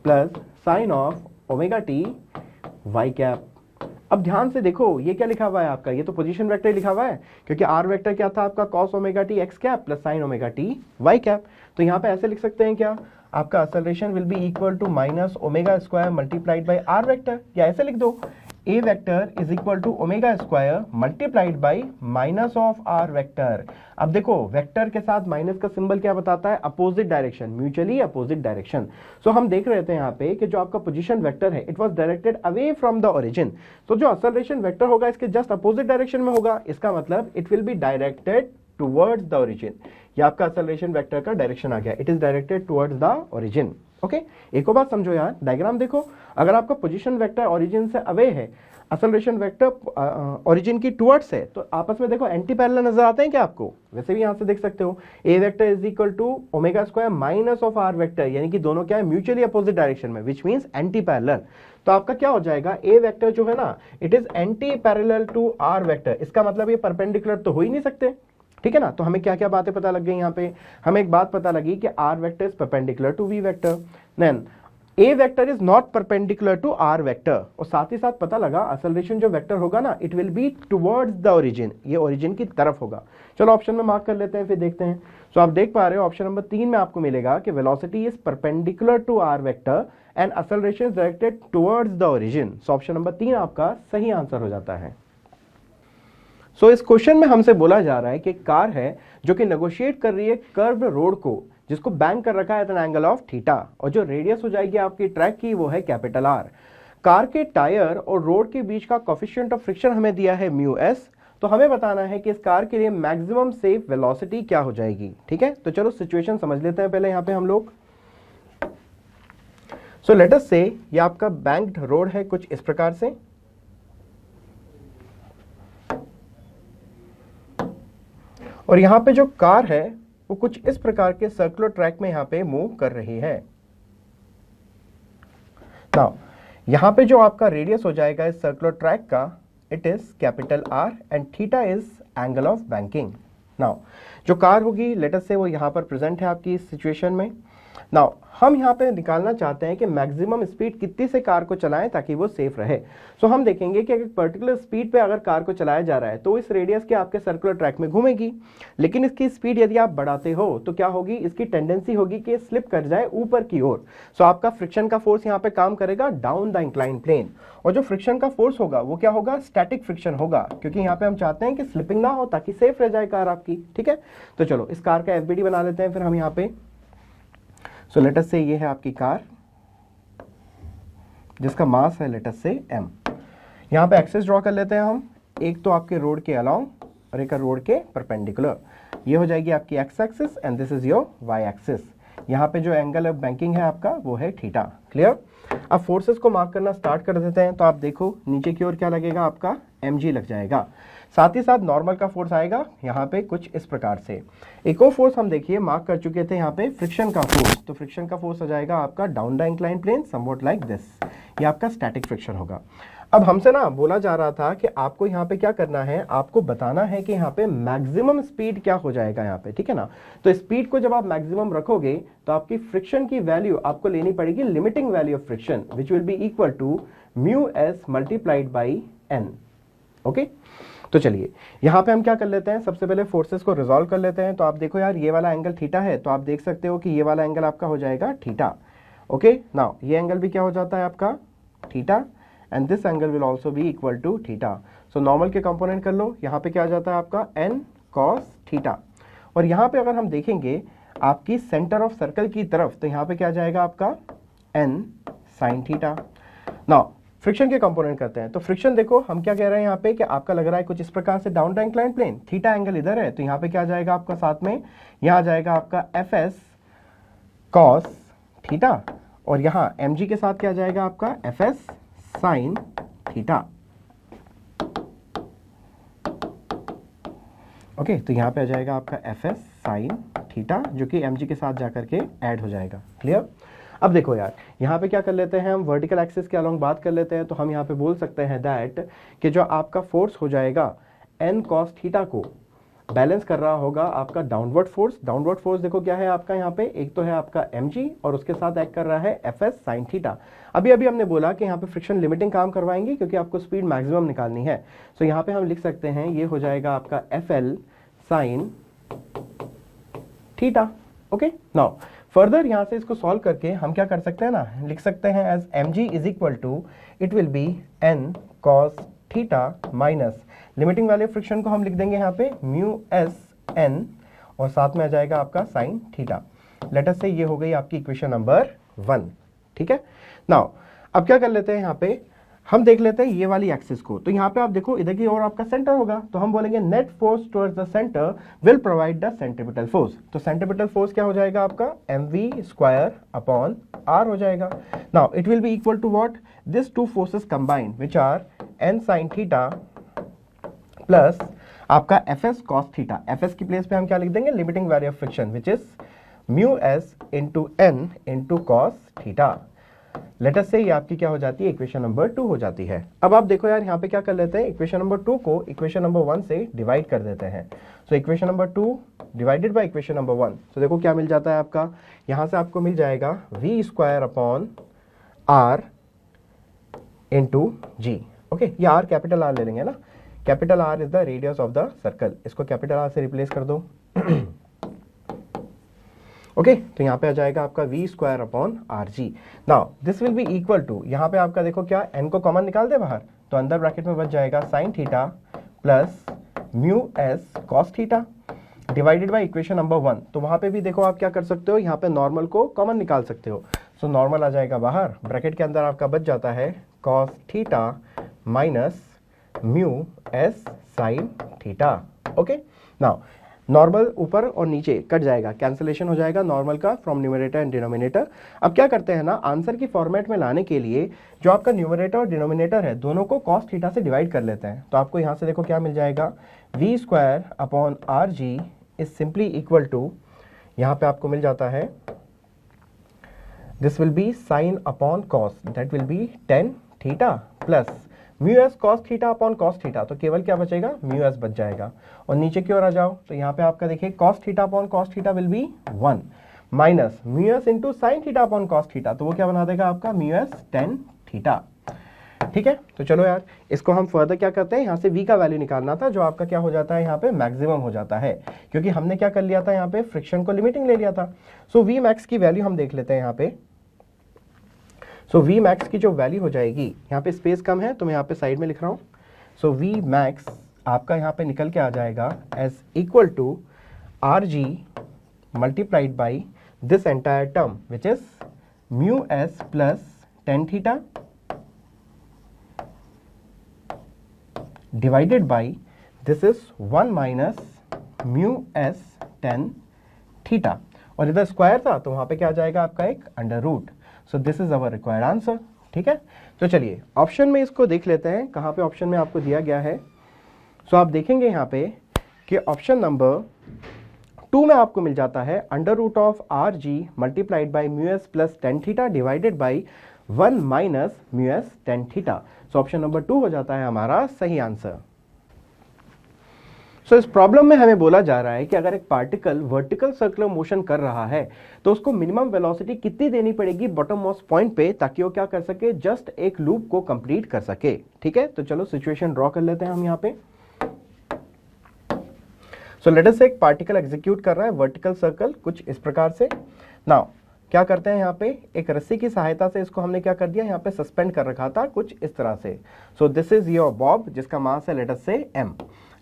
plus sine of omega T Y cap. अब ध्यान से देखो ये क्या लिखा हुआ है आपका, ये तो पोजीशन वेक्टर लिखा हुआ है, क्योंकि आर वेक्टर क्या था आपका, cos omega T x cap plus sine omega T Y cap. तो यहाँ पे ऐसे लिख सकते हैं क्या, आपका acceleration will be equal to minus omega square multiplied by R vector, या ऐसे लिख दो A vector is equal to omega square multiplied by minus of R vector. अब देखो वेक्टर के साथ माइनस का सिंबल क्या बताता है, opposite direction, mutually opposite direction. So हम देख रहे थे यहाँ पे कि जो आपका पोजीशन वेक्टर है it was directed away from the origin, तो जो एक्सेलरेशन वेक्टर होगा इसके जस्ट अपोजिट डायरेक्शन में होगा, इसका मतलब it will be directed towards the origin. ये आपका एक्सेलरेशन वेक्टर का डायरेक्शन आ गया, it is directed towards the origin. Okay, एक और बात समझो यार, डायग्राम देखो, अगर आपका पोजीशन वेक्टर ओरिजिन से अवे है, एक्सेलरेशन वेक्टर ओरिजिन की टुवर्ड्स है, तो आपस में देखो एंटी पैरेलल नजर आते हैं क्या आपको? वैसे भी यहां से देख सकते हो A vector is equal to omega square minus of R vector, यानी कि दोनों क्या है, म्यूचुअली अपोजिट डायरेक्शन में, विच मींस एंटी पैरेलल। तो आपका क्या हो जाएगा, ए वेक्टर जो है ना it is anti parallel to r vector, इसका मतलब ये परपेंडिकुलर तो हो ही नहीं सकते, ठीक है ना। तो हमें क्या क्या बातें पता लग गई यहाँ पे, हमें एक बात पता लगी कि r vector is perpendicular to v vector, then a vector is not perpendicular to r vector, और साथ ही साथ पता लगा एक्सेलरेशन जो वेक्टर होगा ना it will be towards the origin, ये ओरिजिन की तरफ होगा। चलो ऑप्शन में मार्क कर लेते हैं, फिर देखते हैं। सो आप देख पा रहे हो ऑप्शन नंबर 3 में आपको मिलेगा कि velocity is perpendicular to r vector and acceleration is directed towards the origin. So option number 3 आपका सही आंसर हो जाता है। सो इस क्वेश्चन में हमसे बोला जा रहा है कि कार है जो कि नेगोशिएट कर रही है कर्व्ड रोड को, जिसको बैंक कर रखा है at an angle of theta, और जो रेडियस हो जाएगी आपकी ट्रैक की वो है कैपिटल आर। कार के टायर और रोड के बीच का कोएफिशिएंट ऑफ फ्रिक्शन हमें दिया है म्यू एस, तो हमें बताना है कि इस कार के लिए मैक्सिमम सेफ वेलोसिटी क्या हो जाएगी। ठीक है, तो चलो सिचुएशन समझ लेते हैं पहले यहाँ पे हम लोग। सो लेट अस से ये आपका बैंक्ड रोड है कुछ इस प्रकार से, और यहां पे जो कार है वो कुछ इस प्रकार के सर्कुलर ट्रैक में यहां पे मूव कर रही है। नाउ यहां पे जो आपका रेडियस हो जाएगा इस सर्कुलर ट्रैक का, it is capital R and theta is angle of banking. Now जो कार होगी लेट अस से वो यहां पर प्रेजेंट है आपकी इस सिचुएशन में। नाउ हम यहाँ पे निकालना चाहते हैं कि मैक्सिमम स्पीड कितनी से कार को चलाएं ताकि वो सेफ रहे। सो हम देखेंगे कि एक पर्टिकुलर स्पीड पे अगर कार को चलाया जा रहा है तो इस रेडियस के आपके सर्कुलर ट्रैक में घूमेगी, लेकिन इसकी स्पीड यदि आप बढ़ाते हो तो क्या होगी, इसकी टेंडेंसी होगी कि स्लिप कर जाए ऊपर की ओर। सो आपका फ्रिक्शन का फोर्स यहाँ पे काम करेगा डाउन द इंक्लाइन प्लेन, और जो फ्रिक्शन का फोर्स होगा वो क्या होगा, स्टैटिक फ्रिक्शन होगा, क्योंकि यहाँ पे हम चाहते हैं कि स्लिपिंग ना हो ताकि सेफ रह जाए कार आपकी। ठीक है, तो चलो इस कार का एफबीडी बना लेते हैं फिर हम यहाँ पे। सो लेट अस से ये है आपकी कार जिसका मास है लेट अस से m। यहाँ पे एक्सिस ड्रॉ कर लेते हैं हम, एक तो आपके रोड के अलोंग और एक रोड के परपेंडिकुलर। ये हो जाएगी आपकी x axis and this is your y axis. यहाँ पे जो एंगल ऑफ बैंकिंग है आपका वो है थीटा। क्लियर? अब फोर्सेस को मार्क करना स्टार्ट कर देते हैं। तो आप देखो नीचे की ओर क्या लगेगा, आपका mg लग जाएगा, साथ ही साथ नॉर्मल का फोर्स आएगा यहाँ पे कुछ इस प्रकार से। एक और फोर्स हम देखिए मार्क कर चुके थे यहाँ पे, फ्रिक्शन का फोर्स। तो फ्रिक्शन का फोर्स आ जाएगा आपका down the incline plane somewhat like this, ये आपका स्टैटिक फ्रिक्शन होगा। अब हमसे ना बोला जा रहा था कि आपको यहाँ पे क्या करना है, आपको बताना है कि यहाँ पे मैक्सिमम स्पीड क्या हो जाएगा यहाँ पे। ठीक है ना, तो स्पीड को जब आप मैक्सिमम रखोगे तो आपकी फ्रिक्शन की वैल्यू आपको लेनी पड़ेगी limiting value of friction which will be equal to mu s multiplied by n. Okay, तो चलिए यहाँ पे हम क्या कर लेते हैं, सबसे पहले फोर्सेस को रिजॉल्व कर लेते हैं। तो आप देखो यार ये वाला एंगल थीटा है, तो आप देख सकते हो कि ये वाला एंगल आपका हो जाएगा थीटा। ओके, नाउ ये एंगल भी क्या हो जाता है आपका theta, and this angle will also be equal to theta. So normal के कंपोनेंट कर लो, यहाँ पे क्या आ जाता है आपका n cos थीटा, और यहाँ पे अगर हम देखेंगे आपकी सेंटर ऑफ सर्कल की तरफ, तो यहाँ पे क्या आ जाएगा आपका n sin theta. Now friction के कंपोनेंट करते हैं। तो फ्रिक्शन देखो हम क्या कह रहे हैं यहाँ पे कि आपका लग रहा है कुछ इस प्रकार से down the inclined plane, theta angle इधर है, तो यहाँ पे क्या जाएगा आपका साथ में, यहाँ आ जाएगा आपका एफ एस कॉस थीटा, और यहाँ mg के साथ क्या जाएगा आपका F S sine theta. Okay, तो यहाँ पे आ जाएगा आपका एफ एस साइन थीटा जो कि mg के साथ जाकर के ऐड हो जाएगा। क्लियर? अब देखो यार, यहाँ पे क्या कर लेते हैं हम, वर्टिकल एक्सिस के अलोंग बात कर लेते हैं, तो हम यहाँ पे बोल सकते हैं दैट कि जो आपका फोर्स हो जाएगा n cos थीटा को बैलेंस कर रहा होगा आपका डाउनवर्ड फोर्स। डाउनवर्ड फोर्स देखो क्या है आपका यहाँ पे, एक तो है आपका mg और उसके साथ एक्ट कर रहा है एफ एस साइन थीटा। अभी अभी हमने बोला कि यहाँ पे फ्रिक्शन लिमिटिंग काम करवाएंगे क्योंकि आपको स्पीड मैक्सिमम निकालनी है। सो यहाँ पे हम लिख सकते हैं ये हो जाएगा आपका F L sine theta. Okay, now further यहाँ से इसको सॉल्व करके हम क्या कर सकते हैं ना, लिख सकते हैं as mg is equal to it will be n cos theta minus limiting वाले फ्रिक्शन को हम लिख देंगे यहाँ पे म्यू एस एन और साथ में आ जाएगा आपका sine theta. Let us say ये हो गई आपकी इक्वेशन नंबर 1। ठीक है, नाउ अब क्या कर लेते हैं यहाँ पे, हम देख लेते हैं ये वाली एक्सिस को। तो यहाँ पे आप देखो इधर की ओर आपका सेंटर होगा, तो हम बोलेंगे net force towards the centre will provide the centripetal force. तो सेंट्रीपिटल फोर्स क्या हो जाएगा आपका mv स्क्वायर अपॉन r हो जाएगा। Now it will be equal to what, this two forces combined which are n sin theta plus आपका F S cos theta. F S की place पे हम क्या लिख देंगे, limiting value of friction which is mu S into N into cos theta. Let us say ये आपकी क्या हो जाती है, इक्वेशन नंबर 2 हो जाती है। अब आप देखो यार यहाँ पे क्या कर लेते हैं, इक्वेशन नंबर 2 को इक्वेशन नंबर 1 से डिवाइड कर देते हैं। So equation number 2 divided by equation number 1, तो देखो क्या मिल जाता है आपका, यहाँ से आपको मिल जाएगा v square upon r into g. Okay, ये आर कैपिटल आर ले लेंगे ना, capital r is the radius of the circle, इसको कैपिटल आर से रिप्लेस कर दो। ओके, तो यहाँ पे आ जाएगा आपका v square upon r g. Now this will be equal to, यहाँ पे आपका देखो क्या n को कॉमन निकाल दे बाहर, तो अंदर ब्रैकेट में बच जाएगा sign theta plus mu s cos theta divided by equation number 1। तो वहाँ पे भी देखो आप क्या कर सकते हो, यहाँ पे नॉर्मल को कॉमन निकाल सकते हो। सो नॉर्मल आ जाएगा बाहर, ब्रैकेट के अंदर आपका बच जाता है cos theta minus mu S sine theta. Okay, now normal ऊपर और नीचे कट जाएगा, कैंसिलेशन हो जाएगा नॉर्मल का फ्रॉम न्यूमरेटर एंड डिनोमिनेटर। अब क्या करते हैं ना, आंसर की फॉर्मेट में लाने के लिए जो आपका न्यूमरेटर और डिनोमिनेटर है दोनों को कॉस थीटा से डिवाइड कर लेते हैं। तो आपको यहाँ से देखो क्या मिल जाएगा, v square upon r g is simply equal to, यहाँ पे आपको मिल जाता है this will be sine upon cos, that will be tan theta plus mu s cos theta upon cos theta, तो केवल क्या बचेगा, म्यू एस बच जाएगा। और नीचे की ओर आ जाओ तो यहाँ पे आपका देखिए cos theta upon cos theta will be 1 minus mu S into sine theta upon cos theta, तो वो क्या बना देगा आपका म्यू एस टेन थीटा। ठीक है, तो चलो यार इसको हम फर्दर क्या करते हैं, यहाँ से v का वैल्यू निकालना था जो आपका क्या हो जाता है यहाँ पे मैक्सिमम हो जाता है, क्योंकि हमने क्या कर लिया था यहाँ पे फ्रिक्शन को लिमिटिंग ले लिया था। सो v मैक्स की वैल्यू हम देख लेते हैं यहाँ पे। सो v मैक्स की जो वैल्यू हो जाएगी, यहाँ पे स्पेस कम है तो मैं यहाँ पे साइड में लिख रहा हूँ। सो v मैक्स आपका यहाँ पे निकल के आ जाएगा as equal to r g multiplied by this entire term which is mu s plus tan theta divided by this is 1 minus mu s tan theta, और इधर स्क्वायर था तो वहां पे क्या आ जाएगा आपका एक under root. So this is our required answer. ठीक है, तो चलिए ऑप्शन में इसको देख लेते हैं, कहाँ पे ऑप्शन में आपको दिया गया है। सो आप देखेंगे यहाँ पे कि ऑप्शन नंबर 2 में आपको मिल जाता है under root of r g multiplied by mu s plus tan theta divided by 1 minus mu s tan theta. So option number 2 हो जाता है हमारा सही आंसर। सो इस प्रॉब्लम में हमें बोला जा रहा है कि अगर एक पार्टिकल वर्टिकल सर्कुलर मोशन कर रहा है तो उसको मिनिमम वेलोसिटी कितनी देनी पड़ेगी बॉटम मोस्ट पॉइंट पे, ताकि वो क्या कर सके, जस्ट एक लूप को कंप्लीट कर सके। ठीक है, तो चलो सिचुएशन ड्रॉ कर लेते हैं हम यहाँ पे। सो लेट अस से एक पार्टिकल एग्जीक्यूट कर रहा है वर्टिकल सर्कल कुछ इस प्रकार से। नाउ क्या करते हैं यहाँ पे, एक रस्सी की सहायता से इसको हमने क्या कर दिया, यहाँ पे सस्पेंड कर रखा था कुछ इस तरह से। सो दिस इज योर बॉब जिसका मास है लेट अस से m।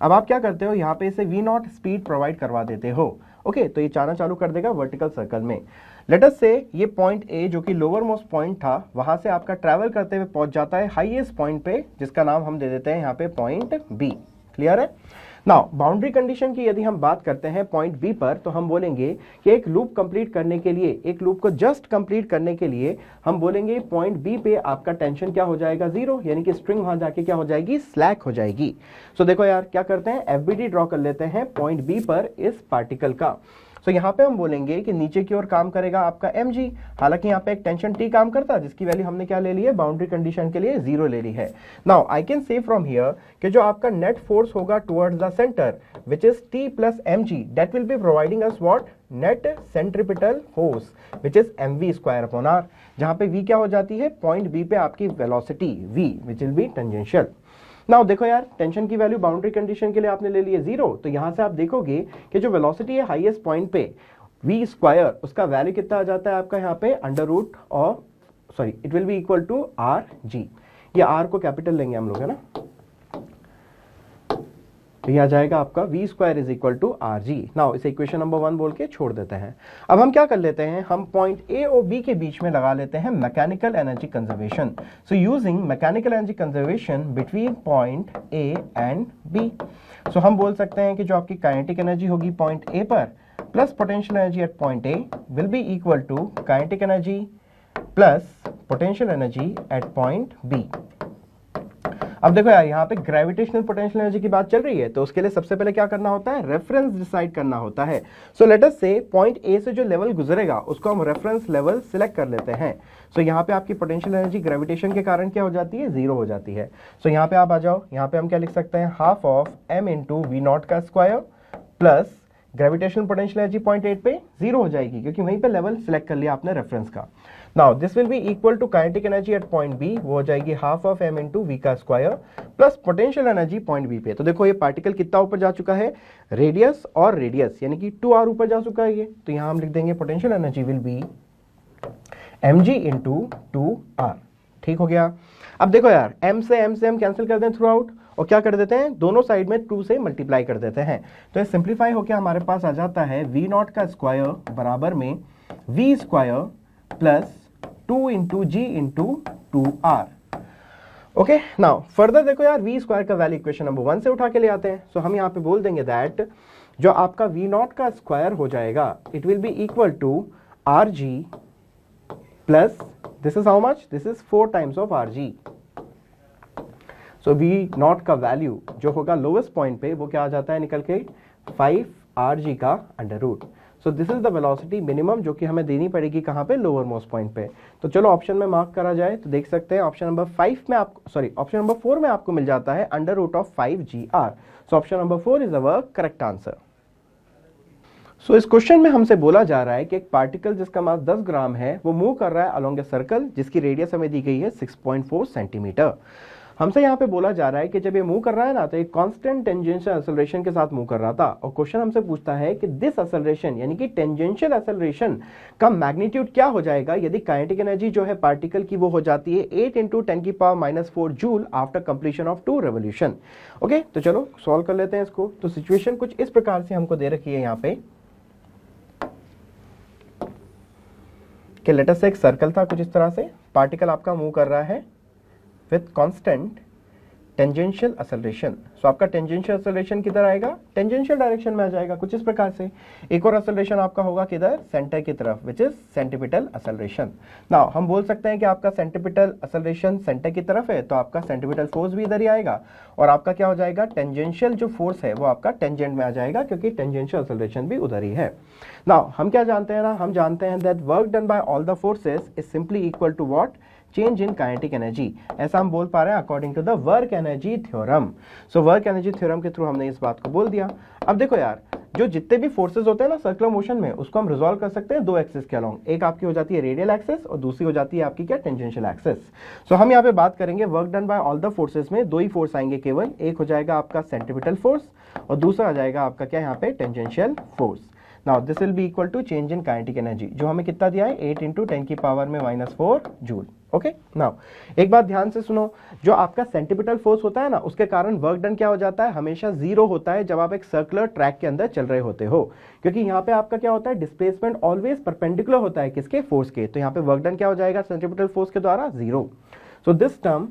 अब आप क्या करते हो, यहाँ पे इसे v0 स्पीड प्रोवाइड करवा देते हो ओके, तो ये जाना चालू कर देगा वर्टिकल सर्कल में। लेट अस से ये पॉइंट ए जो कि लोअर मोस्ट पॉइंट था, वहां से आपका ट्रैवल करते हुए पहुंच जाता है हाईएस्ट पॉइंट पे, जिसका नाम हम दे देते हैं यहाँ पे पॉइंट बी। क्लियर है? नाउ बाउंड्री कंडीशन की यदि हम बात करते हैं पॉइंट बी पर, तो हम बोलेंगे कि एक लूप कंप्लीट करने के लिए, एक लूप को जस्ट कंप्लीट करने के लिए हम बोलेंगे पॉइंट बी पे आपका टेंशन क्या हो जाएगा, 0, यानी कि स्ट्रिंग वहां जाके क्या हो जाएगी, स्लैक हो जाएगी। सो देखो यार क्या करते हैं, एफबीडी ड्रॉ कर लेते हैं पॉइंट बी पर इस पार्टिकल का। सो यहाँ पे हम बोलेंगे कि नीचे की ओर काम करेगा आपका mg, हालांकि यहाँ पे एक टेंशन t काम करता है, जिसकी वैल्यू हमने क्या ले ली है, बाउंड्री कंडीशन के लिए 0 ले ली है। नाउ आई कैन से फ्रॉम हियर कि जो आपका नेट फोर्स होगा towards the centre which is t plus mg, that will be providing us what, net centripetal force which is mv square upon r, जहां पे v क्या हो जाती है, पॉइंट b पे आपकी velocity v which will B tangential. Now देखो यार, टेंशन की वैल्यू बाउंड्री कंडीशन के लिए आपने ले ली है 0, तो यहां से आप देखोगे कि जो वेलोसिटी है हाईएस्ट पॉइंट पे v स्क्वायर, उसका वैल्यू कितना आ जाता है आपका यहाँ पे under root of, sorry, it will be equal to r g. ये आर को कैपिटल लेंगे हम लोग, है ना, तो ये आ जाएगा आपका v square is equal to r g. Now इसे इक्वेशन नंबर 1 बोल के छोड़ देते हैं। अब हम क्या कर लेते हैं, हम पॉइंट ए और बी के बीच में लगा लेते हैं mechanical energy conservation. So using mechanical energy conservation between point A and B, so हम बोल सकते हैं कि जो आपकी काइनेटिक एनर्जी होगी पॉइंट ए पर plus potential energy at point A will be equal to kinetic energy plus potential energy at point B. अब देखो यार, यहाँ पे ग्रेविटेशनल पोटेंशियल एनर्जी की बात चल रही है, तो उसके लिए सबसे पहले क्या करना होता है, रेफरेंस डिसाइड करना होता है। सो लेट अस से पॉइंट ए से जो लेवल गुजरेगा उसको हम रेफरेंस लेवल सिलेक्ट कर लेते हैं। सो यहाँ पे आपकी पोटेंशियल एनर्जी ग्रेविटेशन के कारण क्या हो जाती है, 0 हो जाती है। सो यहाँ पे आप आ जाओ, यहाँ पे हम क्या लिख सकते हैं, half of m into V not का square plus gravitational potential energy point 8 पे 0 हो जाएगी, क्योंकि वहीं पे लेवल सिलेक्ट कर लिया आपने रेफरेंस का। Now this will be equal to kinetic energy at point B, वो हो जाएगी half of m into V का square plus potential energy point B पे। तो देखो ये पार्टिकल कितना ऊपर जा चुका है, रेडियस और रेडियस, यानी कि 2r ऊपर जा चुका है ये। तो यहां हम लिख देंगे potential energy will be mg into 2r। ठीक हो गया। अब देखो यार, m से हम कैंसिल कर दें थ्रू आउट, और क्या कर देते हैं, दोनों साइड में 2 से मल्टीप्लाई कर देते हैं। तो ये सिंप्लीफाई होकर हमारे पास आ जाता है v नॉट का स्क्वायर बराबर में v square plus 2 into G into 2r। Okay, now further देखो यार, v स्क्वायर का वैल्यू इक्वेशन नंबर 1 से उठा के ले आते हैं। सो हम यहाँ पे बोल देंगे दैट जो आपका v नॉट का स्क्वायर हो जाएगा, it will be equal to r g plus this is how much, this is 4 times of r g. So v not का वैल्यू जो होगा लोवेस्ट पॉइंट पे, वो क्या आ जाता है निकल के 5 आर जी का under root. So this is the velocity minimum जो कि हमें देनी पड़ेगी कहाँ पे, लोअर मोस्ट पॉइंट पे। तो चलो ऑप्शन में मार्क करा जाए तो देख सकते हैं ऑप्शन नंबर 5 में आपको, सॉरी ऑप्शन नंबर 4 में आपको मिल जाता है under root of 5gr। So option number 4 is our correct answer. So इस क्वेश्चन में हमसे बोला जा रहा है कि एक पार्टिकल जिसका मास 10 ग्राम है वो मूव कर रहा है अलोंग ए सर्कल जिसकी रेडियस हमें दी गई है 6.4 सेंटीमीटर। हमसे यहाँ पे बोला जा रहा है कि जब ये मूव कर रहा है ना, तो एक कांस्टेंट टेंजेंशियल एक्सेलरेशन के साथ मूव कर रहा था, और क्वेश्चन हमसे पूछता है कि दिस एक्सेलरेशन यानी कि टेंजेंशियल एक्सेलरेशन का मैग्नीट्यूड क्या हो जाएगा यदि काइनेटिक एनर्जी जो है पार्टिकल की वो हो जाती है 8 into 10⁻⁻⁴ joule after completion of 2 revolution. Okay, तो चलो सॉल्व कर लेते हैं इसको। तो सिचुएशन कुछ इस प्रकार से हमको दे रखी है यहाँ पे कि लेट अस से एक सर्कल था कुछ इस तरह से, पार्टिकल आपका मूव कर रहा है विथ कांस्टेंट टेंजेंशियल एक्सेलरेशन। सो आपका टेंजेंशियल एक्सेलरेशन किधर आएगा, टेंजेंशियल डायरेक्शन में आ जाएगा कुछ इस प्रकार से। एक और एक्सेलरेशन आपका होगा किधर, सेंटर की तरफ, which is centripetal acceleration. Now हम बोल सकते हैं कि आपका सेंटीपिटल एक्सेलरेशन सेंटर की तरफ है, तो आपका सेंटीपिटल फोर्स भी इधर ही आएगा, और आपका क्या हो जाएगा, टेंजेंशियल जो फोर्स है वो आपका टेंजेंट में आ जाएगा, क्योंकि टेंजेंशियल एक्सेलरेशन भी उधर ही है। नाउ हम क्या जानते हैं ना, हम जानते हैं that work done by all the forces is simply equal to what, change in kinetic energy. ऐसा हम बोल पा रहे हैं according to the work energy theorem. So work energy theorem के थ्रू हमने इस बात को बोल दिया। अब देखो यार, जो जितने भी फोर्सेस होते हैं ना सर्कुलर मोशन में, उसको हम रिजॉल्व कर सकते हैं 2 एक्सिस के अलोंग। एक आपकी हो जाती है रेडियल एक्सिस और दूसरी हो जाती है आपकी क्या, टेंजेंशियल एक्सिस। सो हम यहाँ पे बात करेंगे work done by all the forces में 2 ही फोर्स आएंगे केवल, एक हो जाएगा आपका सेंटीपिटल फोर्स और दूसरा आ जाएगा आपका क्या यहाँ पे, tangential force. Now this will be equal to change in kinetic energy, जो हमें कितना दिया है 8 इंटू 10 की पावर में -4 जूल। ओके, नाउ एक बात ध्यान से सुनो, जो आपका सेंट्रीपिटल फोर्स होता है ना, उसके कारण वर्क डन क्या हो जाता है, हमेशा जीरो होता है जब आप एक सर्कुलर ट्रैक के अंदर चल रहे होते हो, क्योंकि यहाँ पे आपका क्या होता है, डिस्प्लेसमेंट ऑलवेज परपेंडिकुलर होता है किसके, फोर्स के। तो यहाँ पे वर्क डन क्या हो जाएगा सेंट्रीपिटल फोर्स के द्वारा, zero. So this term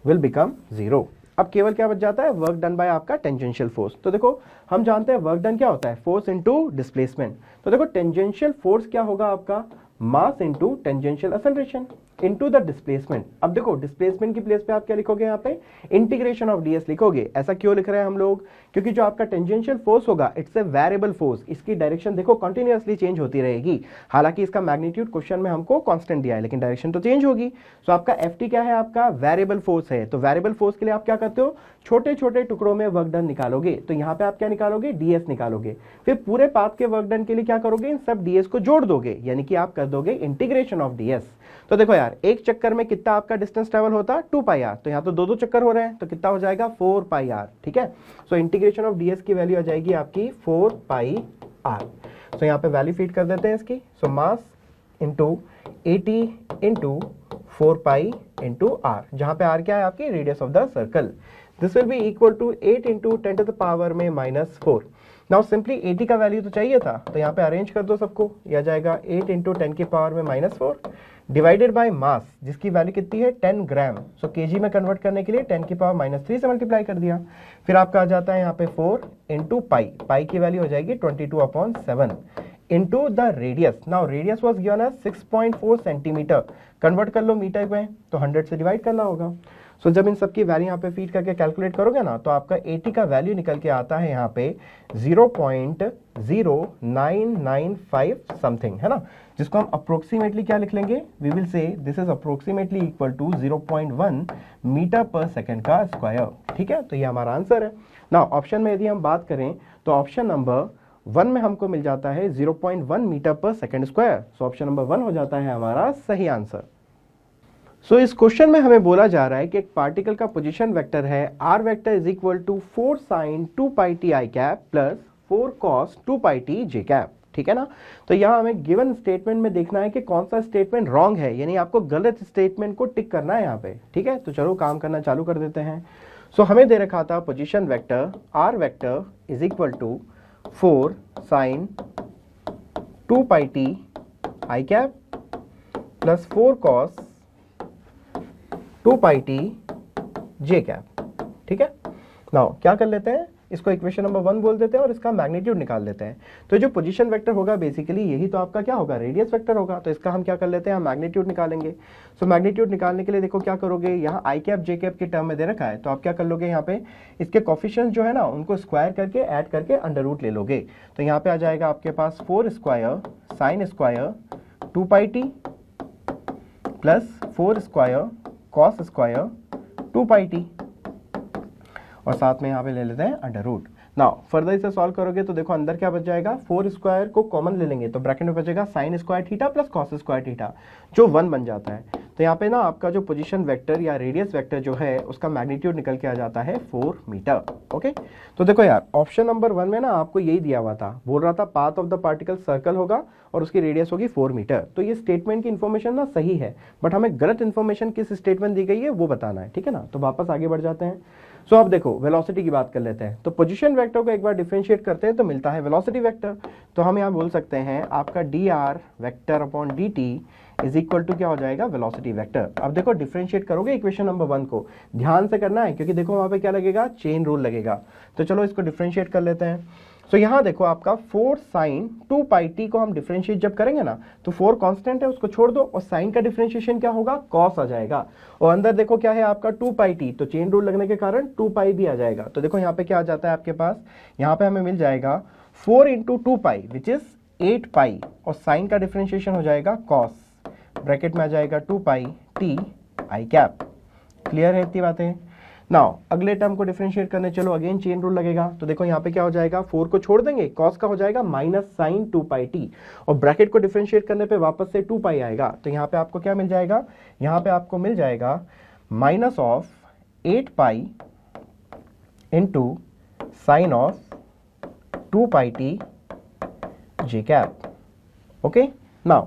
will become zero. अब केवल क्या बच जाता है, वर्क डन बाय आपका टेंजेंशियल फोर्स। तो देखो हम जानते हैं वर्क डन क्या होता है, फोर्स इनटू डिस्प्लेसमेंट। तो देखो टेंजेंशियल फोर्स क्या होगा आपका, mass into tangential acceleration into the displacement. अब देखो डिस्प्लेसमेंट की प्लेस पे आप क्या लिखोगे, यहाँ पे इंटीग्रेशन ऑफ ds लिखोगे। ऐसा क्यों लिख रहे हैं हम लोग, क्योंकि जो आपका टेंजेंशियल फोर्स होगा इट्स ए वेरिएबल फोर्स, इसकी डायरेक्शन देखो कंटिन्यूअसली चेंज होती रहेगी। हालांकि इसका मैग्नीट्यूड क्वेश्चन में हमको कांस्टेंट दिया है, लेकिन डायरेक्शन तो चेंज होगी। सो आपका ft क्या है, आपका वेरिएबल फोर्स है। तो वेरिएबल फोर्स के लिए आप क्या करते हो, छोटे छोटे टुकड़ों में वर्क डन निकालोगे। तो यहाँ पे आप क्या निकालोगे, ds निकालोगे। फिर पूरे पाथ के वर्क डन के लिए क्या करोगे, इन सब ds को जोड़ दोगे, यानी कि आप कर दोगे इंटीग्रेशन ऑफ ds। तो देखो यार, एक चक्कर में कितना आपका डिस्टेंस ट्रेवल होता है, 2 पाई आर। तो यहाँ तो दो चक्कर हो रहे हैं, तो कितना हो जाएगा, 4 पाई आर। ठीक है, सो इंटीग्रेशन ऑफ ds की वैल्यू आ जाएगी आपकी 4 पाई आर। सो यहाँ पे वैल्यू फीड कर देते हैं इसकी। So mass into 80 into 4 pi into R, जहां पे आर क्या है आपकी, radius of the circle. This will be equal to 8 into 10 to the power में -4। नाउ सिंपली 80 का वैल्यू तो चाहिए था, तो यहाँ पे अरेंज कर दो सबको। यह जाएगा 8 इंटू 10 की पावर में -4 डिवाइडेड बाय मास, जिसकी वैल्यू कितनी है, 10 ग्राम। सो केजी में कन्वर्ट करने के लिए 10 की पावर -3 से मल्टीप्लाई कर दिया। फिर आपका आ जाता है यहाँ पे 4 इंटू पाई, पाई की वैल्यू हो जाएगी 22/7 into the radius. Now radius was given as 6.4 centimetre, convert कर लो मीटर में, तो 100 से डिवाइड करना होगा। सो जब इन सबकी वैल्यू यहाँ पे फीड करके कैलकुलेट करोगे ना, तो आपका 80 का वैल्यू निकल के आता है यहाँ पे 0.0995 समथिंग, है ना, जिसको हम अप्रोक्सीमेटली क्या लिख लेंगे, we will say this is approximately equal to 0.1 metre पर सेकेंड का स्क्वायर। ठीक है, तो ये हमारा आंसर है ना। ऑप्शन में यदि हम बात करें तो ऑप्शन नंबर 1 में हमको मिल जाता है 0.1 मीटर पर सेकेंड स्क्वायर। सो ऑप्शन नंबर 1 हो जाता है हमारा सही आंसर। सो इस क्वेश्चन में हमें बोला जा रहा है कि एक पार्टिकल का पोजीशन वेक्टर है r vector is equal to 4 sin 2 pi t i cap plus 4 cos 2 pi t j cap. ठीक है ना, तो यहाँ हमें गिवन स्टेटमेंट में देखना है कि कौन सा स्टेटमेंट रॉन्ग है, यानी आपको गलत स्टेटमेंट को टिक करना है यहाँ पे। ठीक है, तो चलो काम करना चालू कर देते हैं। सो हमें दे रखा था position vector r vector is equal to 4 sin 2 pi t i cap plus 4 cos 2 pi t j cap. ठीक है, नाउ क्या कर लेते हैं, इसको इक्वेशन नंबर 1 बोल देते हैं और इसका मैग्नीट्यूड निकाल लेते हैं। तो जो पोजीशन वेक्टर होगा बेसिकली यही तो आपका क्या होगा, रेडियस वेक्टर होगा। तो इसका हम क्या कर लेते हैं, हम मैग्नीट्यूड निकालेंगे। सो मैग्नीट्यूड निकालने के लिए देखो क्या करोगे, यहाँ आई कैप जे कैप के टर्म में दे रखा है, तो आप क्या कर लोगे, यहाँ पे इसके कोफिशिएंट जो है ना उनको स्क्वायर करके ऐड करके अंडर रूट ले लोगे। तो यहाँ पे आ जाएगा आपके पास 4 square sine square 2 pi t plus 4 square cos square 2 pi t और साथ में यहाँ पे ले लेते हैं अंडर रूट। नाउ फर्दर इसे सॉल्व करोगे तो देखो अंदर क्या बच जाएगा, 4 स्क्वायर को कॉमन ले लेंगे तो ब्रैकेट में बचेगा sine square theta plus cos square theta, जो 1 बन जाता है। तो यहाँ पे ना आपका जो पोजीशन वेक्टर या रेडियस वेक्टर जो है उसका मैग्नीट्यूड निकल के आ जाता है 4 मीटर। ओके, तो देखो यार ऑप्शन नंबर 1 में ना आपको यही दिया हुआ था, बोल रहा था path of the particle circle होगा और उसकी रेडियस होगी 4 मीटर। तो ये स्टेटमेंट की इन्फॉर्मेशन ना सही है, बट हमें गलत इन्फॉर्मेशन किस स्टेटमेंट दी गई है वो बताना है। ठीक है ना, तो वापस आगे बढ़ जाते हैं। सो अब देखो वेलोसिटी की बात कर लेते हैं। तो पोजीशन वेक्टर को एक बार डिफरेंशिएट करते हैं तो मिलता है वेलोसिटी वेक्टर। तो हम यहाँ बोल सकते हैं आपका dr vector upon dt is equal to क्या हो जाएगा, वेलोसिटी वेक्टर। अब देखो डिफरेंशिएट करोगे इक्वेशन नंबर 1 को, ध्यान से करना है क्योंकि देखो वहां पे क्या लगेगा, चेन रूल लगेगा। तो चलो इसको डिफरेंशिएट कर लेते हैं। सो यहाँ देखो आपका 4 sin 2 pi t को हम डिफरेंशिएट जब करेंगे ना तो 4 कांस्टेंट है उसको छोड़ दो और साइन का डिफरेंशिएशन क्या होगा, cos आ जाएगा। और अंदर देखो क्या है आपका 2 pi t, तो चेन रूल लगने के कारण 2 pi भी आ जाएगा। तो देखो यहाँ पे क्या आ जाता है आपके पास, यहाँ पे हमें मिल जाएगा 4 into 2 pi which is 8 pi और साइन का डिफरेंशिएशन हो जाएगा cos, ब्रैकेट में आ जाएगा 2 pi t i cap. Clear है इतनी बातें। नाउ अगले टर्म को डिफरेंशिएट करने चलो, अगेन चेन रूल लगेगा। तो देखो यहाँ पे क्या हो जाएगा, 4 को छोड़ देंगे, cos का हो जाएगा माइनस साइन 2 pi t और ब्रैकेट को डिफरेंशिएट करने पे वापस से 2 pi आएगा। तो यहाँ पे आपको क्या मिल जाएगा, यहाँ पे आपको मिल जाएगा minus of 8 pi into sine of 2 pi t J cap. Okay, now